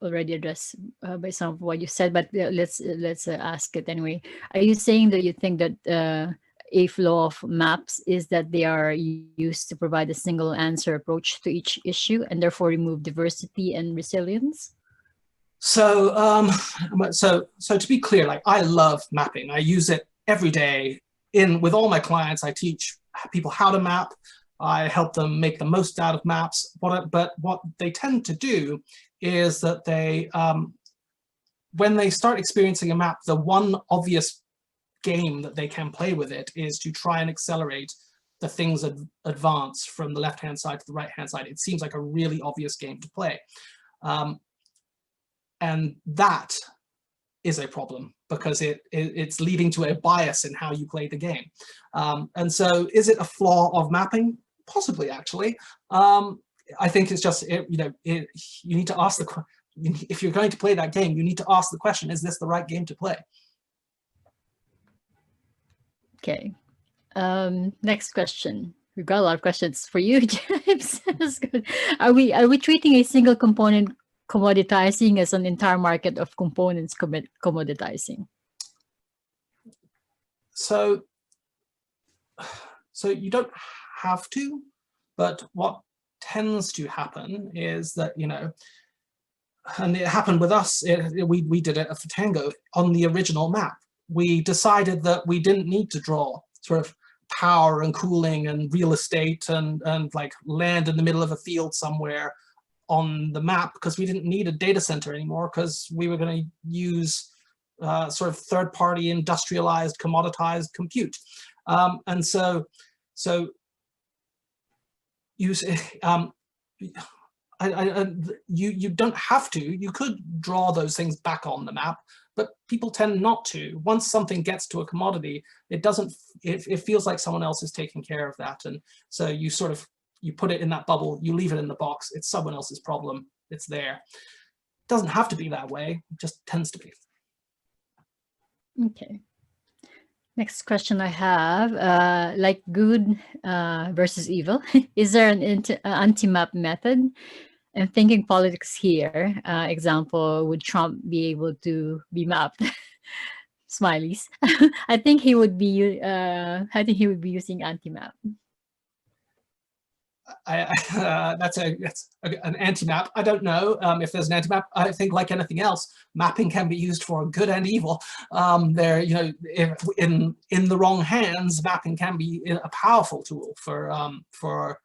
already addressed by some of what you said, but let's ask it anyway. Are you saying that you think that a flaw of maps is that they are used to provide a single answer approach to each issue and therefore remove diversity and resilience? So, so to be clear, like, I love mapping. I use it every day with all my clients. I teach people how to map. I help them make the most out of maps. But what they tend to do is that they, when they start experiencing a map, the one obvious game that they can play with it is to try and accelerate the things that advance from the left-hand side to the right-hand side. It seems like a really obvious game to play. And that is a problem because it's leading to a bias in how you play the game. And so is it a flaw of mapping? Possibly, actually. I think it's just, you need to ask if you're going to play that game, you need to ask the question, is this the right game to play? Okay. Next question. We've got a lot of questions for you, James. That's good. Are we treating a single component commoditizing as an entire market of components commoditizing? So you don't have to, but what tends to happen is that, and it happened with us, we did it for Tango on the original map. We decided that we didn't need to draw sort of power and cooling and real estate and like land in the middle of a field somewhere on the map because we didn't need a data center anymore because we were going to use sort of third-party industrialized commoditized compute. And so you you don't have to. You could draw those things back on the map, but people tend not to. Once something gets to a commodity, it feels like someone else is taking care of that. And so you put it in that bubble, you leave it in the box, it's someone else's problem, it's there. doesn't have to be that way, it just tends to be. Okay. Next question I have, like good versus evil, is there an anti-map method? I'm thinking politics here. Example, would Trump be able to be mapped? Smileys. I think he would be. I think he would be using anti-map. That's an anti-map. I don't know if there's an anti-map. I think, like anything else, mapping can be used for good and evil. There, you know, in the wrong hands, mapping can be a powerful tool for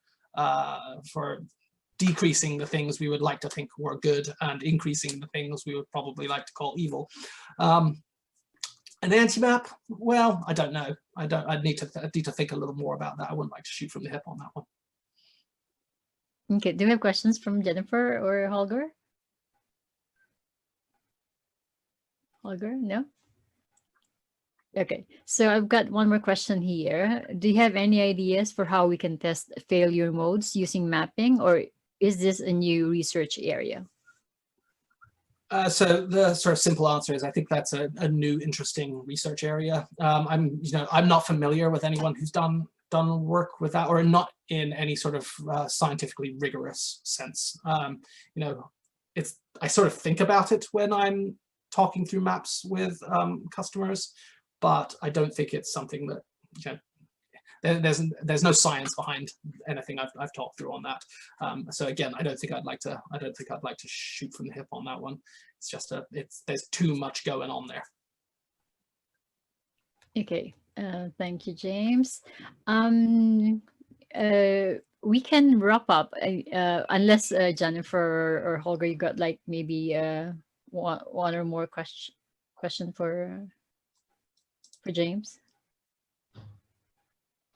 decreasing the things we would like to think were good and increasing the things we would probably like to call evil. An anti-map? Well, I don't know. I'd need to think a little more about that. I wouldn't like to shoot from the hip on that one. Okay, do we have questions from Jennifer or Holger? Holger, no? Okay, so I've got one more question here. Do you have any ideas for how we can test failure modes using mapping, or is this a new research area? So the sort of simple answer is I think that's a new interesting research area. I'm not familiar with anyone who's done work with that, or not in any sort of scientifically rigorous sense. I sort of think about it when I'm talking through maps with customers, but I don't think it's something that, there's no science behind anything I've talked through on that. So again, I don't think I'd like to shoot from the hip on that one. It's just there's too much going on there. Okay, thank you, James. We can wrap up unless Jennifer or Holger, you got like maybe one or more question for James.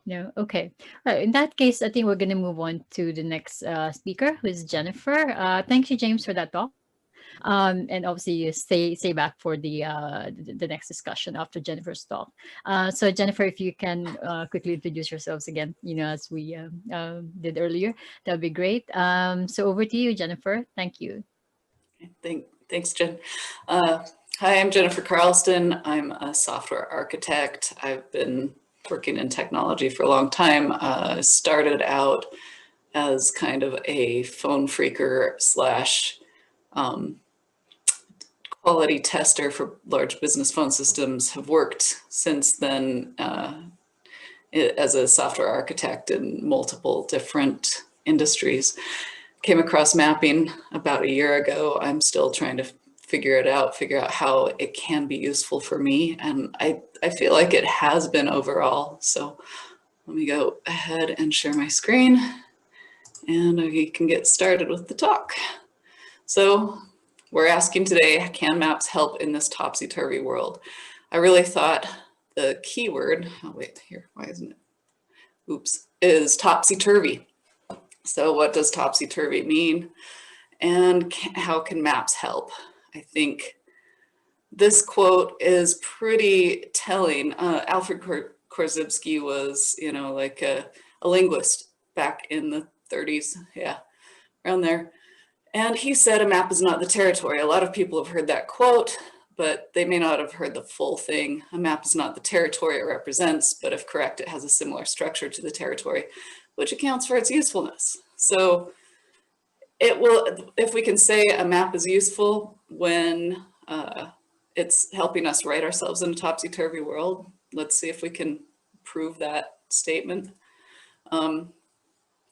No, okay. In that case, I think we're going to move on to the next speaker, who is Jennifer. Thank you, James, for that talk. And obviously, you stay back for the next discussion after Jennifer's talk. So, Jennifer, if you can quickly introduce yourselves again, as we did earlier, that would be great. So, over to you, Jennifer. Thank you. Thanks, Jen. Hi, I'm Jennifer Carlston. I'm a software architect. I've been working in technology for a long time. Started out as kind of a phone phreaker slash quality tester for large business phone systems. Have worked since then as a software architect in multiple different industries. Came across mapping about a year ago. I'm still trying to figure out how it can be useful for me. And I feel like it has been overall. So let me go ahead and share my screen and we can get started with the talk. So we're asking today, can maps help in this topsy-turvy world? I really thought the keyword, oh wait, here, why isn't it? Oops, is topsy-turvy. So what does topsy-turvy mean? And how can maps help? I think this quote is pretty telling. Alfred Korzybski was, like a linguist back in the 30s, yeah, around there. And he said a map is not the territory. A lot of people have heard that quote, but they may not have heard the full thing. A map is not the territory it represents, but if correct, it has a similar structure to the territory, which accounts for its usefulness. So it will, if we can say a map is useful when it's helping us write ourselves in a topsy-turvy world, let's see if we can prove that statement.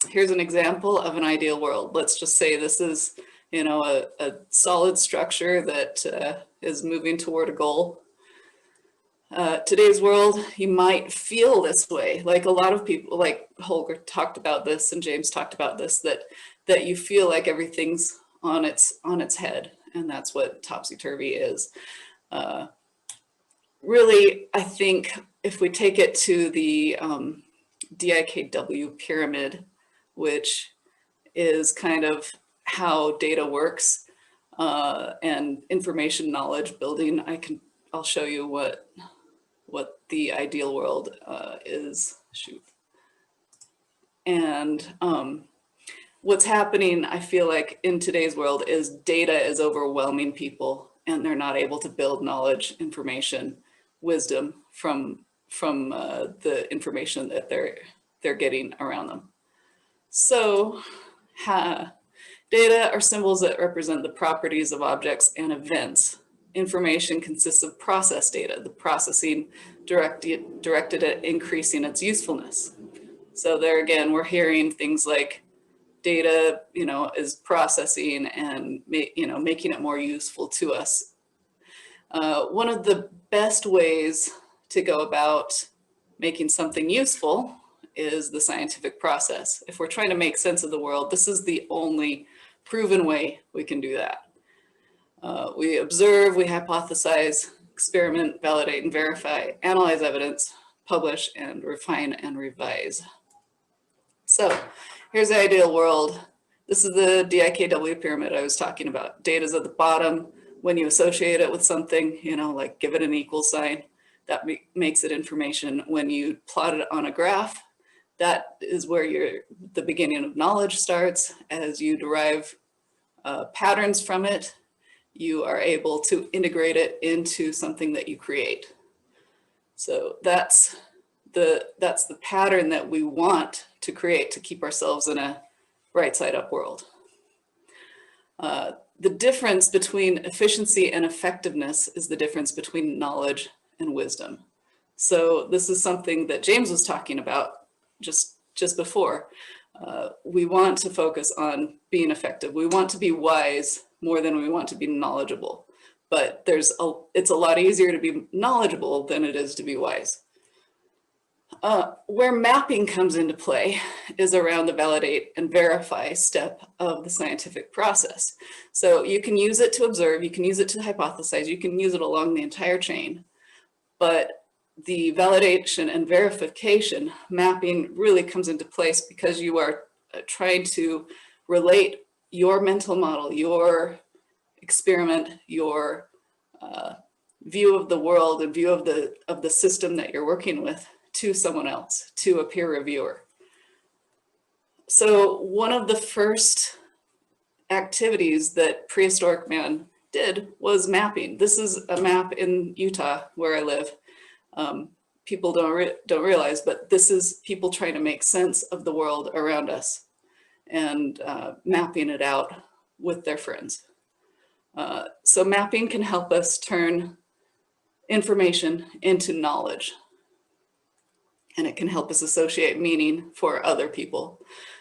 Here's an example of an ideal world. Let's just say this is, a solid structure that is moving toward a goal. Today's world, you might feel this way. Like a lot of people, like Holger talked about this and James talked about this, that you feel like everything's on its head, and that's what topsy-turvy is. Really, I think if we take it to the DIKW pyramid, which is kind of how data works and information knowledge building, I'll show you what the ideal world is. Shoot. And what's happening, I feel like, in today's world is data is overwhelming people, and they're not able to build knowledge, information, wisdom from the information that they're getting around them. So data are symbols that represent the properties of objects and events. Information consists of process data, the processing directed at increasing its usefulness. So there again, we're hearing things like data, is processing and making it more useful to us. One of the best ways to go about making something useful is the scientific process. If we're trying to make sense of the world, this is the only proven way we can do that. We observe, we hypothesize, experiment, validate and verify, analyze evidence, publish and refine and revise. So here's the ideal world. This is the DIKW pyramid I was talking about. Data's at the bottom. When you associate it with something, like give it an equal sign, that makes it information. When you plot it on a graph, that is where the beginning of knowledge starts. As you derive patterns from it, you are able to integrate it into something that you create. So that's the pattern that we want to create to keep ourselves in a right side up world. The difference between efficiency and effectiveness is the difference between knowledge and wisdom. So this is something that James was talking about just before. We want to focus on being effective. We want to be wise more than we want to be knowledgeable. But it's a lot easier to be knowledgeable than it is to be wise. Where mapping comes into play is around the validate and verify step of the scientific process. So you can use it to observe, you can use it to hypothesize, you can use it along the entire chain, but the validation and verification mapping really comes into place because you are trying to relate your mental model, your experiment, your view of the world and view of the system that you're working with to someone else, to a peer reviewer. So one of the first activities that prehistoric man did was mapping. This is a map in Utah where I live. People don't realize, but this is people trying to make sense of the world around us and mapping it out with their friends. So mapping can help us turn information into knowledge. And it can help us associate meaning for other people.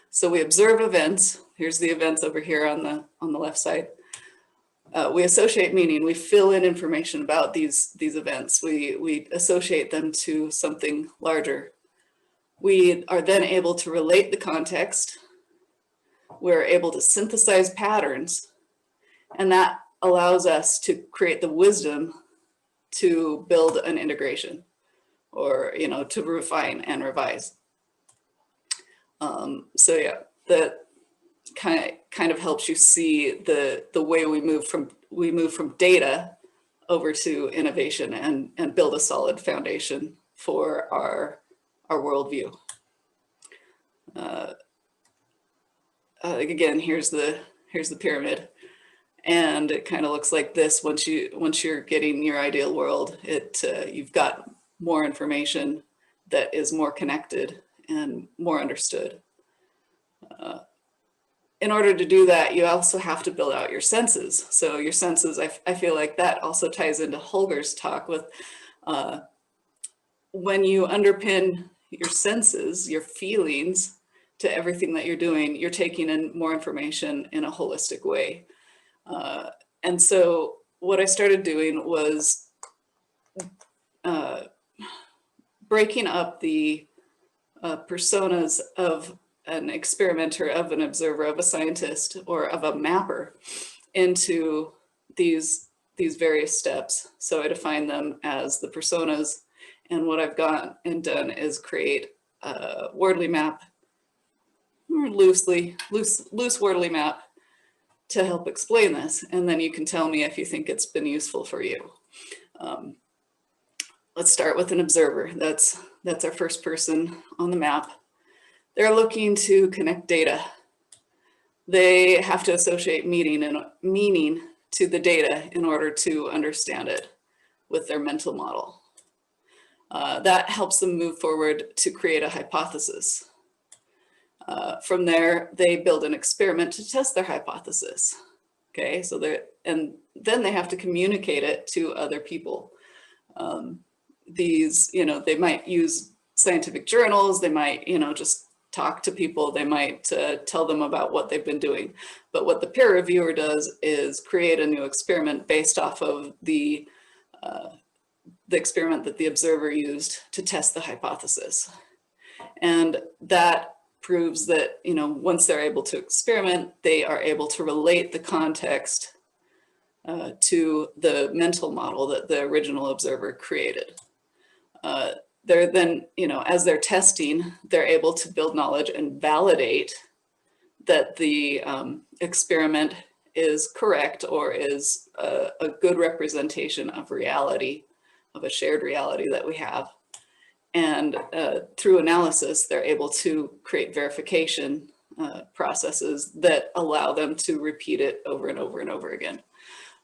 So we observe events. Here's the events over here on the left side. We associate meaning. We fill in information about these events. We associate them to something larger. We are then able to relate the context. We're able to synthesize patterns, and that allows us to create the wisdom to build an integration, or to refine and revise. So yeah, that kind of helps you see the way we move from data over to innovation and build a solid foundation for our worldview. Again, here's the pyramid, and it kind of looks like this. Once you're getting your ideal world, you've got more information that is more connected and more understood. In order to do that, you also have to build out your senses. So your senses, I feel like that also ties into Holger's talk with when you underpin your senses, your feelings to everything that you're doing, you're taking in more information in a holistic way. And so what I started doing was breaking up the personas of an experimenter, of an observer, of a scientist, or of a mapper into these various steps. So I define them as the personas, and what I've gone and done is create a wordly map, or loose wordly map to help explain this, and then you can tell me if you think it's been useful for you. Let's start with an observer. That's our first person on the map. They're looking to connect data. they have to associate meaning to the data in order to understand it with their mental model. That helps them move forward to create a hypothesis. From there, they build an experiment to test their hypothesis. Okay, so and then they have to communicate it to other people. They might use scientific journals, they might, just talk to people, they might tell them about what they've been doing. But what the peer reviewer does is create a new experiment based off of the experiment that the observer used to test the hypothesis. And that proves that, once they're able to experiment, they are able to relate the context to the mental model that the original observer created. They're then, as they're testing, they're able to build knowledge and validate that the experiment is correct or is a good representation of reality, of a shared reality that we have. And through analysis, they're able to create verification processes that allow them to repeat it over and over and over again.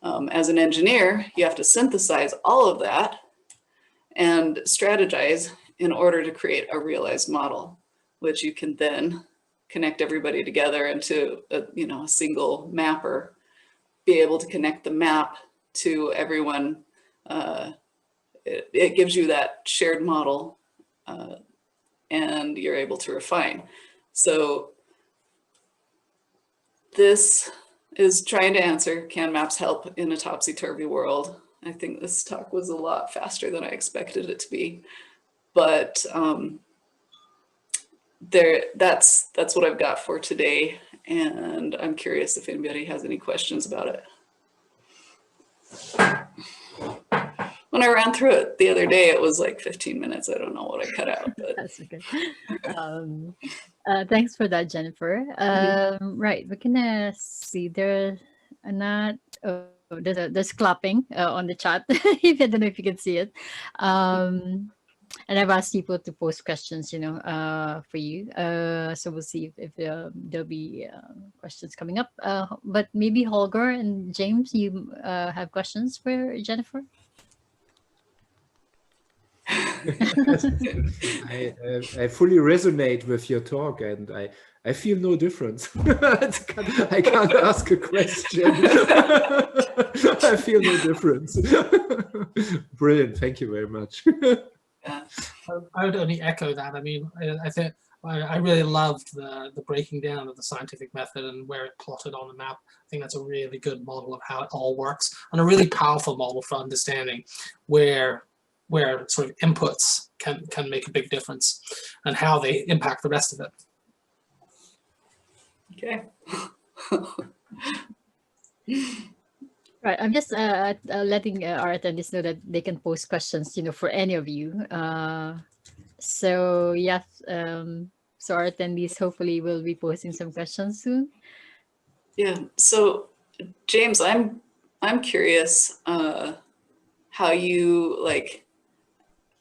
As an engineer, you have to synthesize all of that and strategize in order to create a realized model, which you can then connect everybody together into a single mapper, be able to connect the map to everyone. It gives you that shared model, and you're able to refine. So this is trying to answer, can maps help in a topsy-turvy world? I think this talk was a lot faster than I expected it to be, but that's what I've got for today, and I'm curious if anybody has any questions about it. When I ran through it the other day, it was like 15 minutes. I don't know what I cut out, but That's okay. Thanks for that, Jennifer. Right, we can see there not. Oh, there's clapping on the chat. If I don't know if you can see it. And I've asked people to post questions, for you. So we'll see if there'll be questions coming up. But maybe Holger and James, you have questions for Jennifer? I fully resonate with your talk, and I feel no difference. I can't ask a question. I feel no difference. Brilliant. Thank you very much. I would only echo that. I mean, I think I really loved the breaking down of the scientific method and where it plotted on the map. I think that's a really good model of how it all works, and a really powerful model for understanding where sort of inputs can make a big difference and how they impact the rest of it. okay. Right, I'm just letting our attendees know that they can post questions, for any of you. So yes, so our attendees hopefully will be posting some questions soon. Yeah. So James, I'm curious how you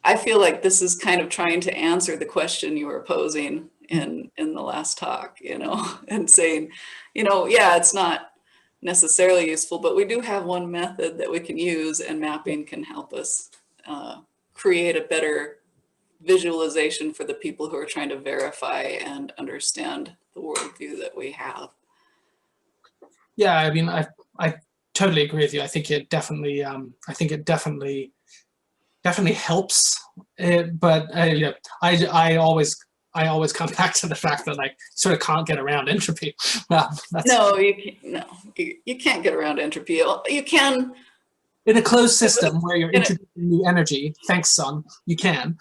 I feel like this is kind of trying to answer the question you were posing in the last talk, and saying, yeah, it's not necessarily useful, but we do have one method that we can use, and mapping can help us create a better visualization for the people who are trying to verify and understand the worldview that we have. Yeah, I mean, I totally agree with you. I think it definitely helps. But I always come back to the fact that sort of can't get around entropy. Well, you can't get around entropy. You can in a closed system where you're introducing new energy. Thanks, son. You can.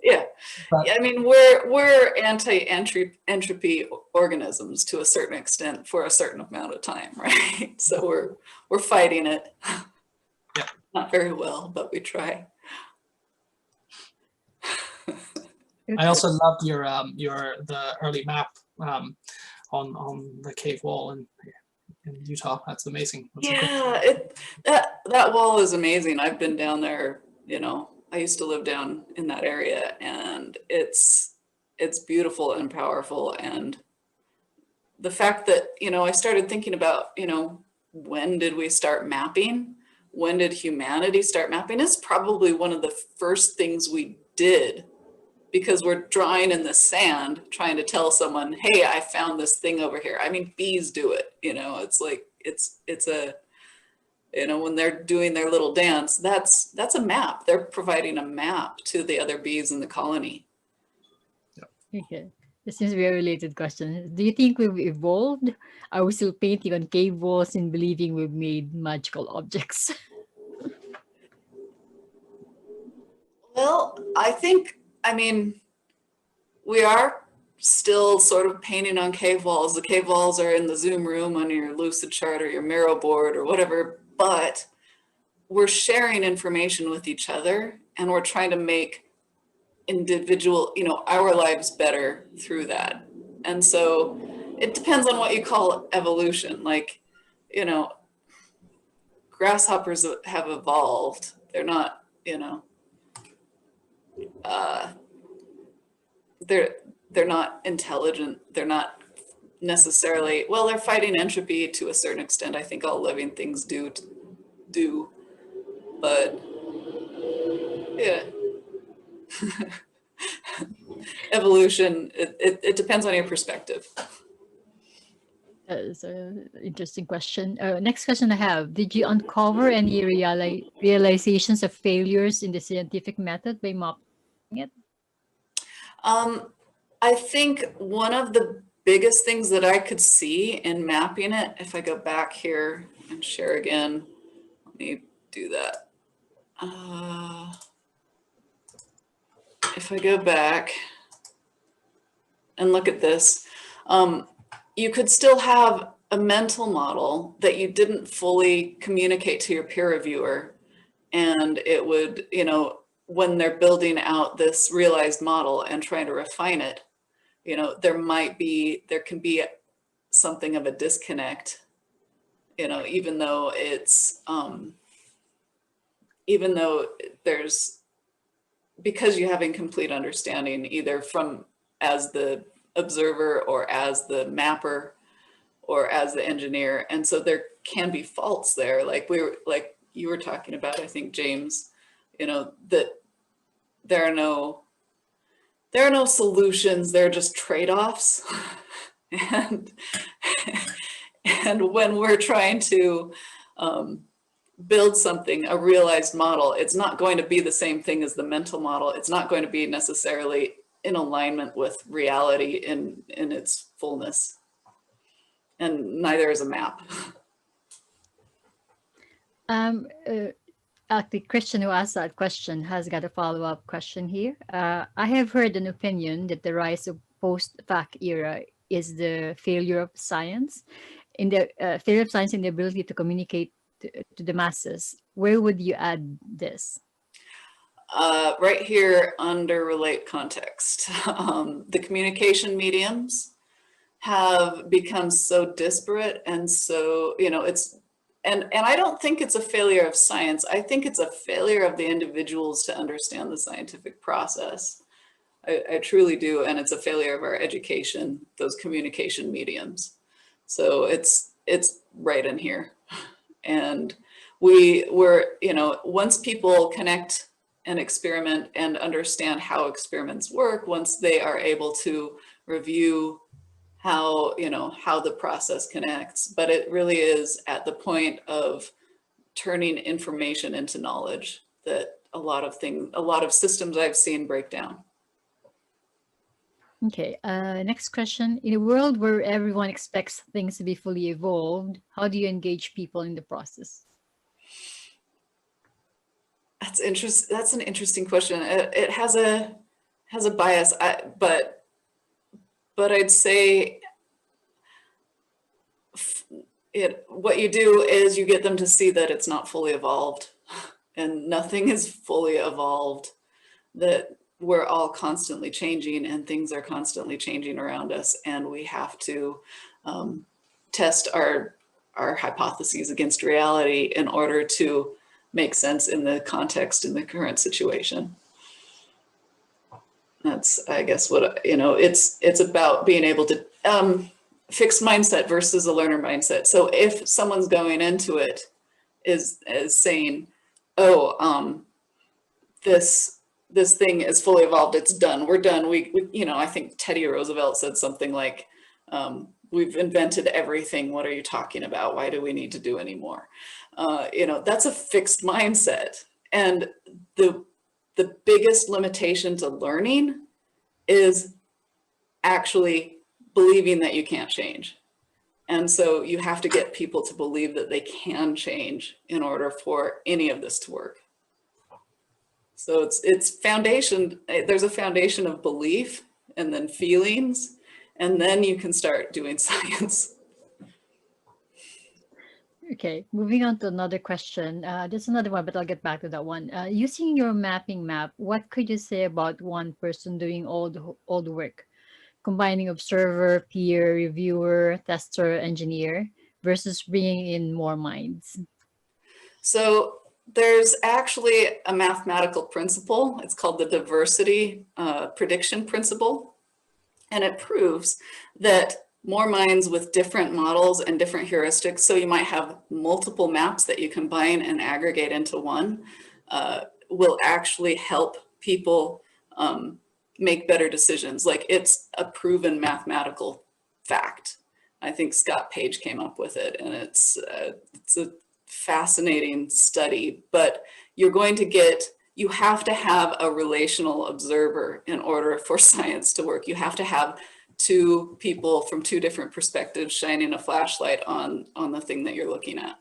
Yeah. But, I mean, we're anti-entropy organisms to a certain extent for a certain amount of time, right? So we're fighting it. Yeah. Not very well, but we try. I also loved the early map on the cave wall in Utah. That's amazing. That wall is amazing. I've been down there. I used to live down in that area, and it's beautiful and powerful, and the fact that, I started thinking about, when did we start mapping? When did humanity start mapping? It's probably one of the first things we did, because we're drawing in the sand, trying to tell someone, hey, I found this thing over here. I mean, bees do it, it's like, it's a, when they're doing their little dance, that's a map. They're providing a map to the other bees in the colony. Okay. This is a very related question. Do you think we've evolved? Are we still painting on cave walls and believing we've made magical objects? Well, I mean, we are still sort of painting on cave walls. The cave walls are in the Zoom room on your Lucid chart or your Miro board or whatever, but we're sharing information with each other, and we're trying to make individual, our lives better through that. And so it depends on what you call evolution. Like, grasshoppers have evolved. They're not, they're not intelligent. They're not necessarily, well, they're fighting entropy to a certain extent. I think all living things do, but yeah. Evolution, it depends on your perspective. That's an interesting question. Next question I have. Did you uncover any realizations of failures in the scientific method by mapping it? I think one of the biggest things that I could see in mapping it, if I go back here and share again, let me do that. If I go back and look at this, you could still have a mental model that you didn't fully communicate to your peer reviewer. And it would, when they're building out this realized model and trying to refine it, there can be something of a disconnect, even though it's, even though there's, because you have incomplete understanding either from as the observer or as the mapper or as the engineer. And so there can be faults there. Like you were talking about, I think, James, that there are no solutions. They're just trade-offs. and when we're trying to build something, a realized model, it's not going to be the same thing as the mental model. It's not going to be necessarily in alignment with reality in its fullness. And neither is a map. The Christian who asked that question has got a follow-up question here. I have heard an opinion that the rise of post-fact era is the failure of science, in the ability to communicate to the masses. Where would you add this? Right here under relate context. The communication mediums have become so disparate, and so, it's, and I don't think it's a failure of science. I think it's a failure of the individuals to understand the scientific process. I truly do, and it's a failure of our education, those communication mediums. So it's right in here. And once people connect and experiment and understand how experiments work, once they are able to review how the process connects, but it really is at the point of turning information into knowledge that a lot of systems I've seen break down. Okay, next question. In a world where everyone expects things to be fully evolved, how do you engage people in the process? That's interesting. That's an interesting question. It has a bias, but I'd say what you do is you get them to see that it's not fully evolved, and nothing is fully evolved, that we're all constantly changing and things are constantly changing around us, and we have to test our hypotheses against reality in order to make sense in the context in the current situation. That's, I guess, what, it's about being able to, fixed mindset versus a learner mindset. So if someone's going into it is saying, oh, this thing is fully evolved, it's done, we're done. We you know, I think Teddy Roosevelt said something like, we've invented everything. What are you talking about? Why do we need to do any more? You know, that's a fixed mindset. And the biggest limitation to learning is actually believing that you can't change. And so you have to get people to believe that they can change in order for any of this to work. So it's foundation, there's a foundation of belief and then feelings, and then you can start doing science. Okay, moving on to another question. There's another one, but I'll get back to that one. Using your mapping map, what could you say about one person doing all the work, combining observer, peer, reviewer, tester, engineer, versus bringing in more minds? So there's actually a mathematical principle. It's called the diversity prediction principle. And it proves that more minds with different models and different heuristics, so you might have multiple maps that you combine and aggregate into one, will actually help people make better decisions. Like, it's a proven mathematical fact. I think Scott Page came up with it, and it's a fascinating study, but you have to have a relational observer in order for science to work. You have to have two people from two different perspectives shining a flashlight on the thing that you're looking at.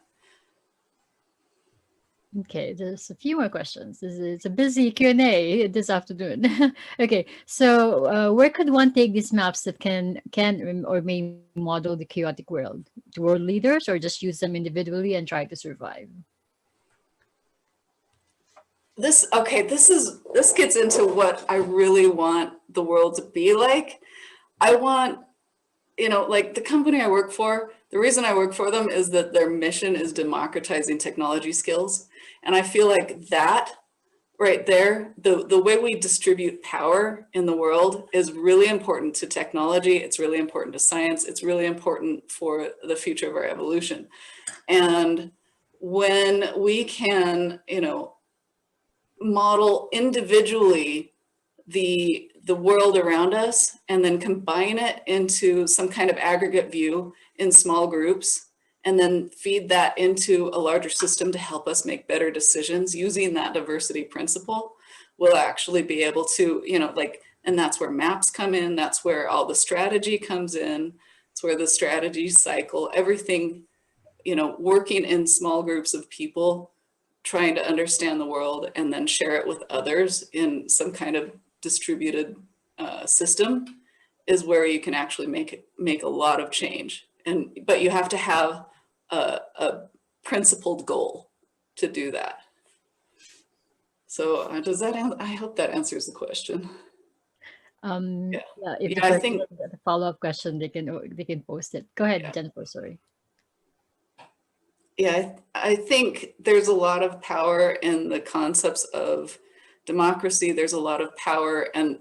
Okay, there's a few more questions. It's a busy Q&A this afternoon. Okay, so where could one take these maps that can or may model the chaotic world? To world leaders, or just use them individually and try to survive? This gets into what I really want the world to be like. I want, like the company I work for, the reason I work for them is that their mission is democratizing technology skills. And I feel like that right there, the way we distribute power in the world is really important to technology. It's really important to science. It's really important for the future of our evolution. And when we can, model individually the world around us and then combine it into some kind of aggregate view in small groups, and then feed that into a larger system to help us make better decisions using that diversity principle, we'll actually be able to, and that's where maps come in. That's where all the strategy comes in. It's where the strategy cycle, everything, working in small groups of people, trying to understand the world and then share it with others in some kind of distributed system is where you can actually make a lot of change. But you have to have a principled goal to do that. So I hope that answers the question. Yeah, if I think the follow-up question, they can post it. Go ahead, Jennifer, sorry. Yeah, I think there's a lot of power in the concepts of democracy. There's a lot of power, and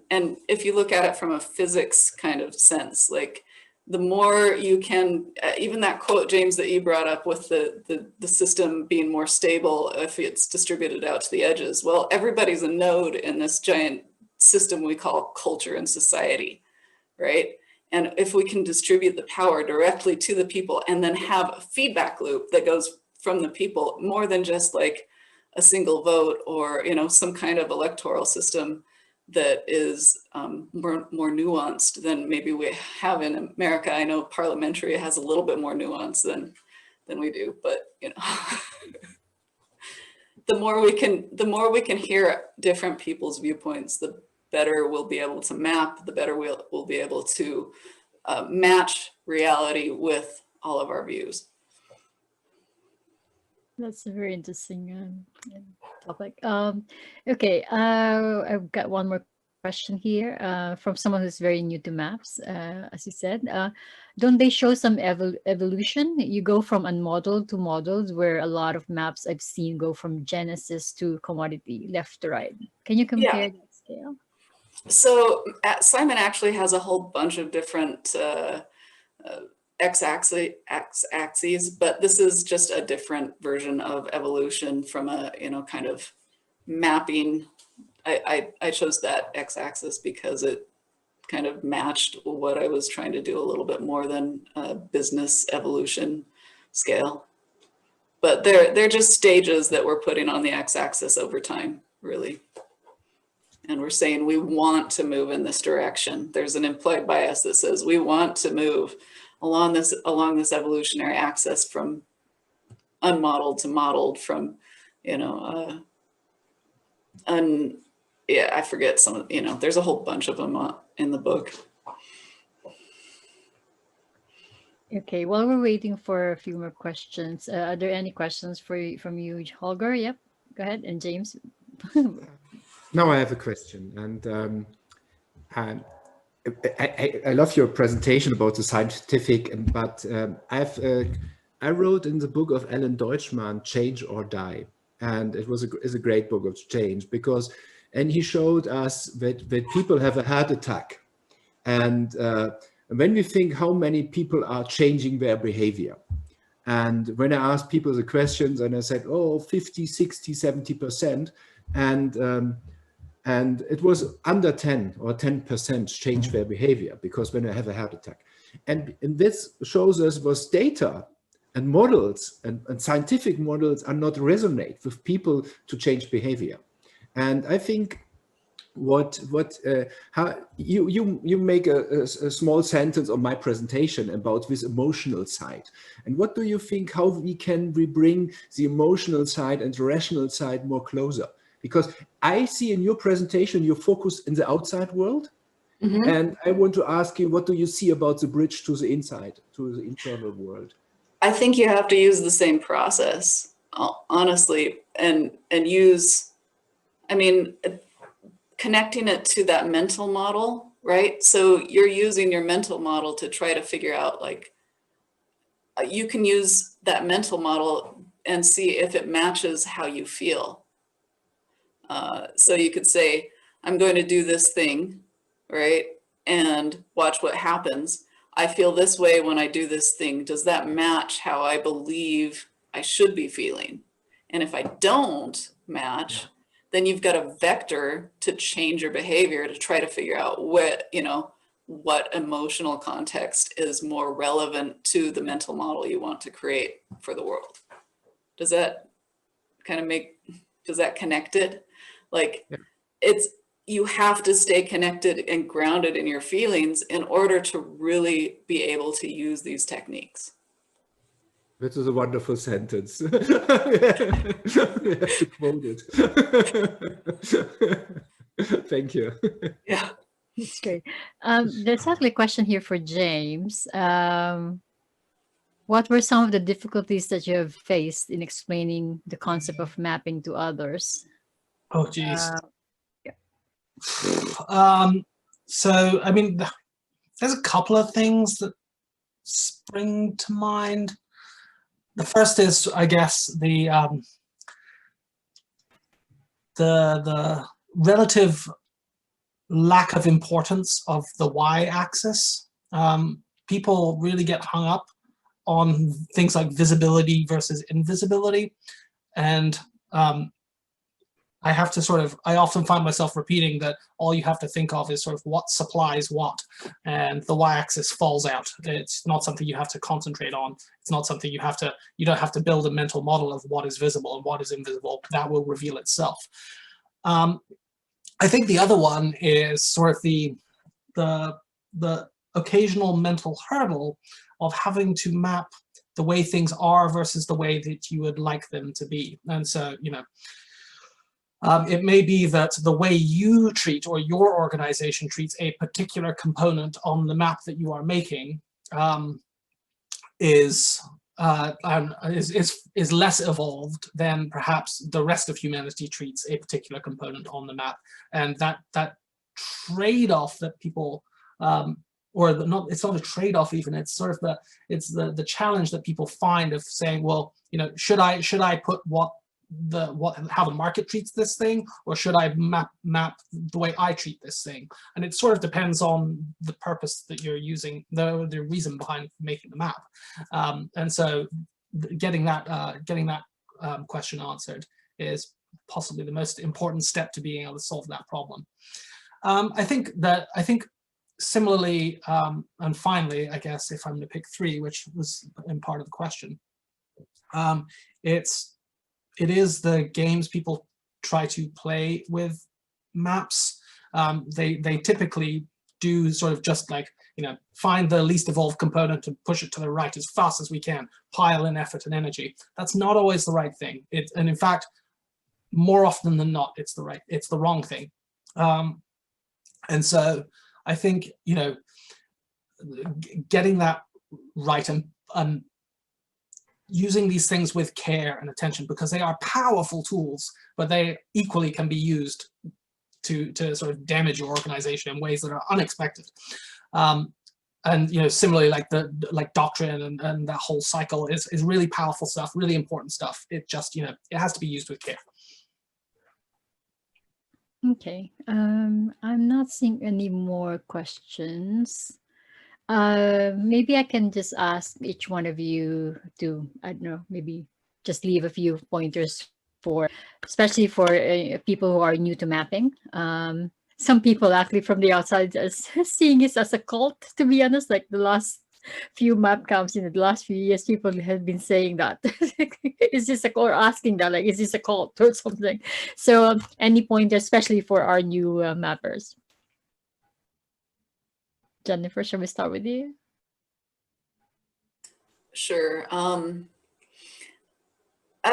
if you look at it from a physics kind of sense, like the more you can, even that quote, James, that you brought up with the system being more stable if it's distributed out to the edges. Well, everybody's a node in this giant system we call culture and society, right? And if we can distribute the power directly to the people and then have a feedback loop that goes from the people, more than just like a single vote or, some kind of electoral system that is more nuanced than maybe we have in America. I know parliamentary has a little bit more nuance than we do, but the more we can hear different people's viewpoints, the better we'll be able to map, the better we'll be able to match reality with all of our views. That's a very interesting topic. Okay, I've got one more question here from someone who's very new to maps. As you said, don't they show some evolution? You go from unmodeled to modeled, where a lot of maps I've seen go from genesis to commodity, left to right. Can you compare that scale? So Simon actually has a whole bunch of different x-axes, but this is just a different version of evolution from a, kind of mapping. I chose that x-axis because it kind of matched what I was trying to do a little bit more than a business evolution scale. But they're just stages that we're putting on the x-axis over time, really. And we're saying we want to move in this direction. There's an implied bias that says we want to move along this evolutionary axis from unmodeled to modeled, from, I forget some of, there's a whole bunch of them in the book. Okay, while we're waiting for a few more questions, are there any questions from you, Holger? Yep, go ahead. And James? Now I have a question, and I love your presentation about the scientific, but I wrote in the book of Alan Deutschmann, Change or Die, and is a great book of change, because he showed us that people have a heart attack, and when we think how many people are changing their behavior, and when I asked people the questions, and I said, oh, 50, 60, 70%, and it was under 10 or 10% change their behavior, because when I have a heart attack. And this shows us was data and models and scientific models are not resonate with people to change behavior. And I think how you make a small sentence on my presentation about this emotional side. And what do you think, how we bring the emotional side and the rational side more closer? Because I see in your presentation, you focus in the outside world. Mm-hmm. And I want to ask you, what do you see about the bridge to the inside, to the internal world? I think you have to use the same process, honestly, and use, connecting it to that mental model, right? So you're using your mental model to try to figure out, like, you can use that mental model and see if it matches how you feel. So you could say, I'm going to do this thing, right? And watch what happens. I feel this way when I do this thing. Does that match how I believe I should be feeling? And if I don't match, then you've got a vector to change your behavior, to try to figure out what emotional context is more relevant to the mental model you want to create for the world. Does that connect it? Like, you have to stay connected and grounded in your feelings in order to really be able to use these techniques. This is a wonderful sentence. We have to quote it. Thank you. Yeah. That's great. There's actually a question here for James. What were some of the difficulties that you have faced in explaining the concept of mapping to others? Oh, geez. Yeah. So, there's a couple of things that spring to mind. The first is, I guess, the relative lack of importance of the y-axis. People really get hung up on things like visibility versus invisibility, and I often find myself repeating that all you have to think of is sort of what supplies what, and the y-axis falls out. It's not something you have to concentrate on. It's not something you don't have to build a mental model of what is visible and what is invisible. That will reveal itself. I think the other one is sort of the occasional mental hurdle of having to map the way things are versus the way that you would like them to be. And so, it may be that the way you treat or your organization treats a particular component on the map that you are making is less evolved than perhaps the rest of humanity treats a particular component on the map, and that trade-off that people it's not a trade-off even, it's sort of the challenge that people find of saying, well, should I put what how the market treats this thing, or should I map the way I treat this thing? And it sort of depends on the purpose that you're using, the reason behind making the map. And so getting that question answered is possibly the most important step to being able to solve that problem. I think similarly, and finally, I guess if I'm going to pick three, which was in part of the question, it is the games people try to play with maps. They typically do sort of just like, find the least evolved component and push it to the right as fast as we can, pile in effort and energy. That's not always the right thing. And in fact, more often than not, it's the wrong thing. And so I think, getting that right and using these things with care and attention, because they are powerful tools, but they equally can be used to sort of damage your organization in ways that are unexpected. And similarly, like doctrine and that whole cycle is really powerful stuff, really important stuff. It just, it has to be used with care. Okay, I'm not seeing any more questions. Maybe I can just ask each one of you to, I don't know, maybe just leave a few pointers especially for people who are new to mapping. Some people actually from the outside are seeing it as a cult, to be honest. Like the last few map camps in the last few years, people have been saying that. Is this a cult? Or asking that, like, is this a cult or something? So any pointers, especially for our new mappers? Jennifer, shall we start with you? Sure. I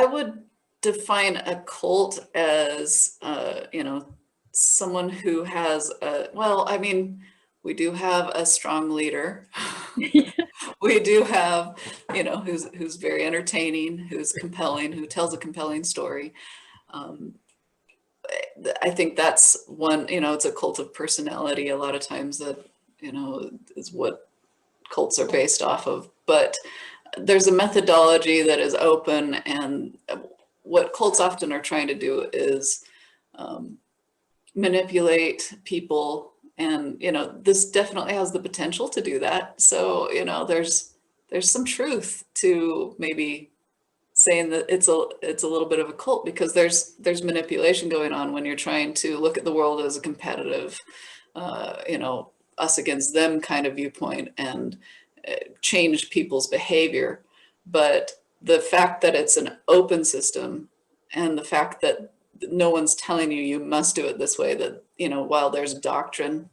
would define a cult as, someone who has we do have a strong leader. We do have, who's very entertaining, who's compelling, who tells a compelling story. I think that's one, it's a cult of personality a lot of times that, is what cults are based off of. But there's a methodology that is open, and what cults often are trying to do is manipulate people. And, this definitely has the potential to do that. So, there's some truth to maybe saying that it's a little bit of a cult, because there's manipulation going on when you're trying to look at the world as a competitive, us against them kind of viewpoint and change people's behavior. But the fact that it's an open system, and the fact that no one's telling you must do it this way, that, while there's doctrine,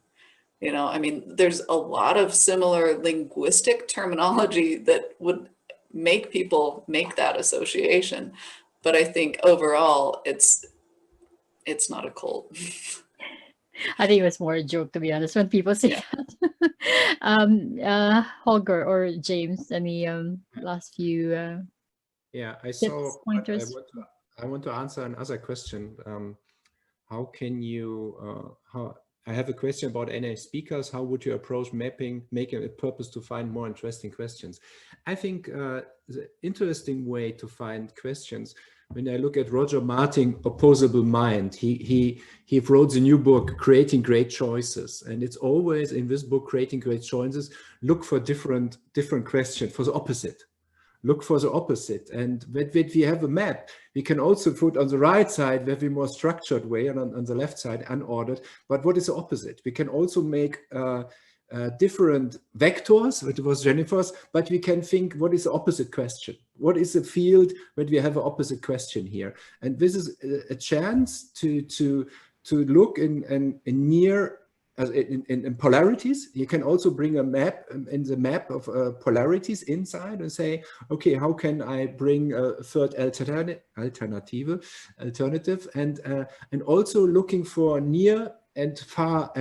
there's a lot of similar linguistic terminology that would make people make that association. But I think overall, it's not a cult. I think it was more a joke, to be honest, when people say that. Holger or James, any last few pointers? I want to answer another question. How can you, I have a question about NA speakers. How would you approach mapping, making a purpose to find more interesting questions? I think the interesting way to find questions, when I look at Roger Martin, Opposable Mind, he wrote a new book, Creating Great Choices. And it's always in this book, Creating Great Choices, look for different questions, for the opposite. Look for the opposite. And when we have a map, we can also put on the right side, very more structured way, and on the left side, unordered. But what is the opposite? We can also make different vectors, which was Jennifer's, but we can think, what is the opposite question? What is the field when we have an opposite question here? And this is a chance to look in near, in polarities. You can also bring a map, in the map of polarities inside, and say, okay, how can I bring a third alternative, and also looking for near and far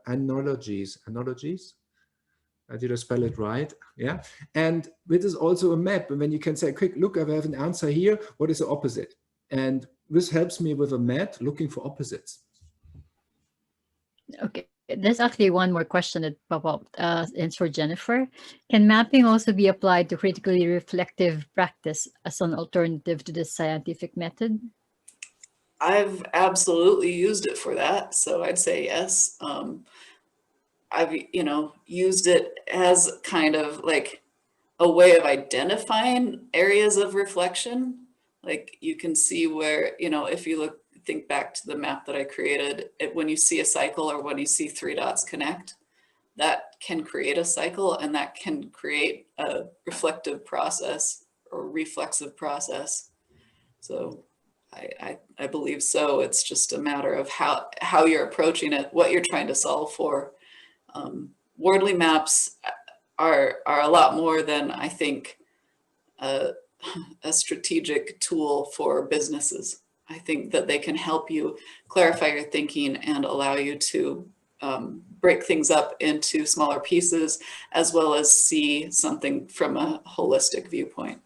analogies. Did I spell it right? Yeah. And this is also a map, and when you can say, quick, look, I have an answer here. What is the opposite? And this helps me with a map looking for opposites. Okay. there's actually one more question that popped up. It's for Jennifer. Can mapping also be applied to critically reflective practice as an alternative to the scientific method? I've absolutely used it for that, so I'd say yes. I've, used it as kind of like a way of identifying areas of reflection. Like you can see where, if you think back to the map that I created, when you see a cycle or when you see 3 dots connect, that can create a cycle and that can create a reflective process or reflexive process. So I believe so. It's just a matter of how you're approaching it, what you're trying to solve for. Wordly maps are a lot more than, I think, a strategic tool for businesses. I think that they can help you clarify your thinking and allow you to break things up into smaller pieces, as well as see something from a holistic viewpoint.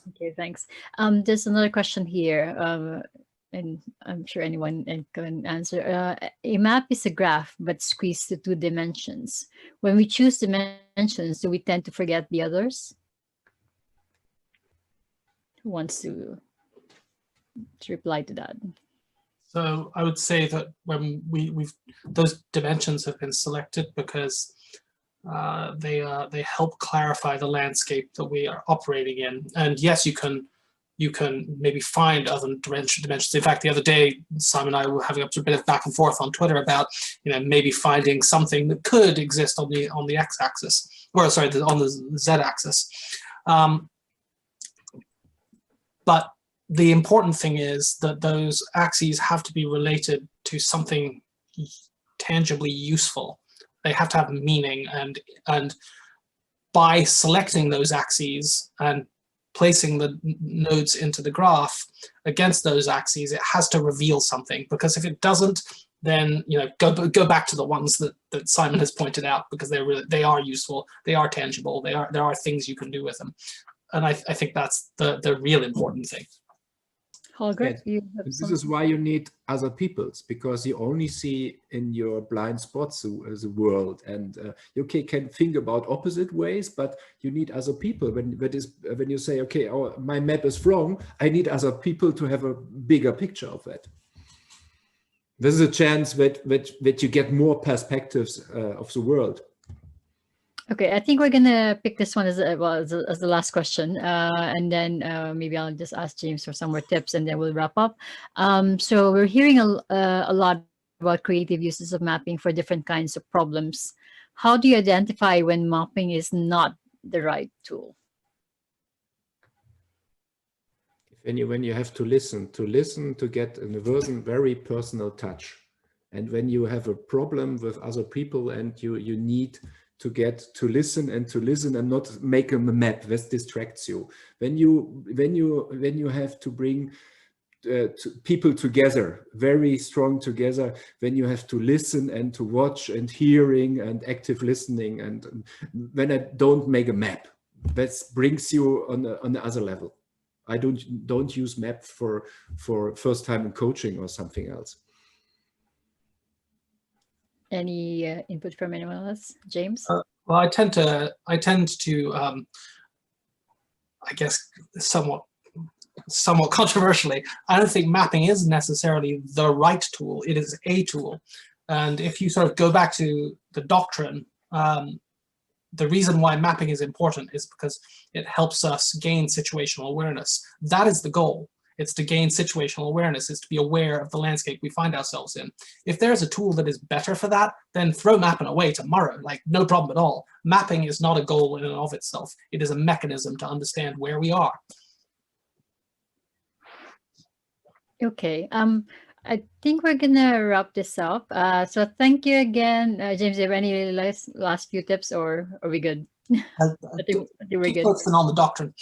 Okay, thanks. There's another question here, and I'm sure anyone can answer. A map is a graph, but squeezed to 2 dimensions. When we choose dimensions, do we tend to forget the others? Who wants to reply to that? So I would say that when those dimensions have been selected because they help clarify the landscape that we are operating in. And yes, you can maybe find other dimensions. In fact, the other day, Simon and I were having a bit of back and forth on Twitter about maybe finding something that could exist on the x-axis, or sorry, on the z-axis. But the important thing is that those axes have to be related to something tangibly useful. They have to have meaning, and by selecting those axes and placing the nodes into the graph against those axes, it has to reveal something, because if it doesn't, then go back to the ones that Simon has pointed out, because they are useful, they are tangible, there are things you can do with them. And I think that's the real important thing. Holger, this is why you need other peoples, because you only see in your blind spots the world, and you can think about opposite ways, but you need other people. When you say, okay, my map is wrong, I need other people to have a bigger picture of that. This is a chance that you get more perspectives of the world. Okay, I think we're gonna pick this one as the last question, and then maybe I'll just ask James for some more tips, and then we'll wrap up. So we're hearing a lot about creative uses of mapping for different kinds of problems. How do you identify when mapping is not the right tool? When you have to listen to get a very personal touch, and when you have a problem with other people and you need to get to listen and not make a map that distracts you. When you have to bring people together, very strong together, when you have to listen and to watch and hearing and active listening, and when I don't make a map, that brings you on the other level. I don't use map for first time in coaching or something else. Any input from anyone else? James? Well, I tend to, I guess, somewhat controversially, I don't think mapping is necessarily the right tool. It is a tool. And if you sort of go back to the doctrine, the reason why mapping is important is because it helps us gain situational awareness. That is the goal. It's to gain situational awareness, is to be aware of the landscape we find ourselves in. If there's a tool that is better for that, then throw mapping away tomorrow, like no problem at all. Mapping is not a goal in and of itself. It is a mechanism to understand where we are. Okay, I think we're gonna wrap this up. So thank you again, James. Do you have any last few tips, or are we good? I think we're good. Focusing on the doctrine.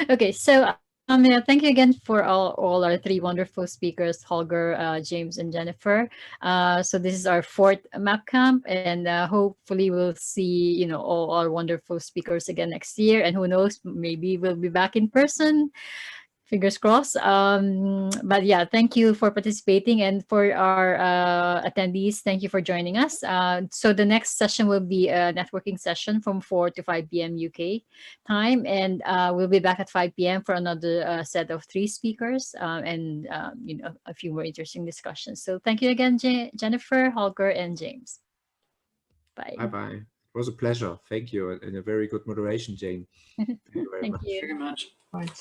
Okay, so yeah, thank you again for all our 3 wonderful speakers, Holger, James, and Jennifer. So this is our 4th map camp, and hopefully we'll see all our wonderful speakers again next year. And who knows, maybe we'll be back in person. Fingers crossed. But yeah, thank you for participating, and for our attendees, thank you for joining us. So the next session will be a networking session from 4 to 5 p.m. UK time, and we'll be back at 5 p.m. for another set of 3 speakers and a few more interesting discussions. So thank you again, Jennifer, Holger, and James. Bye. Bye-bye. It was a pleasure. Thank you. And a very good moderation, Jane. Thank you very Thank much. you. Very much. Thanks.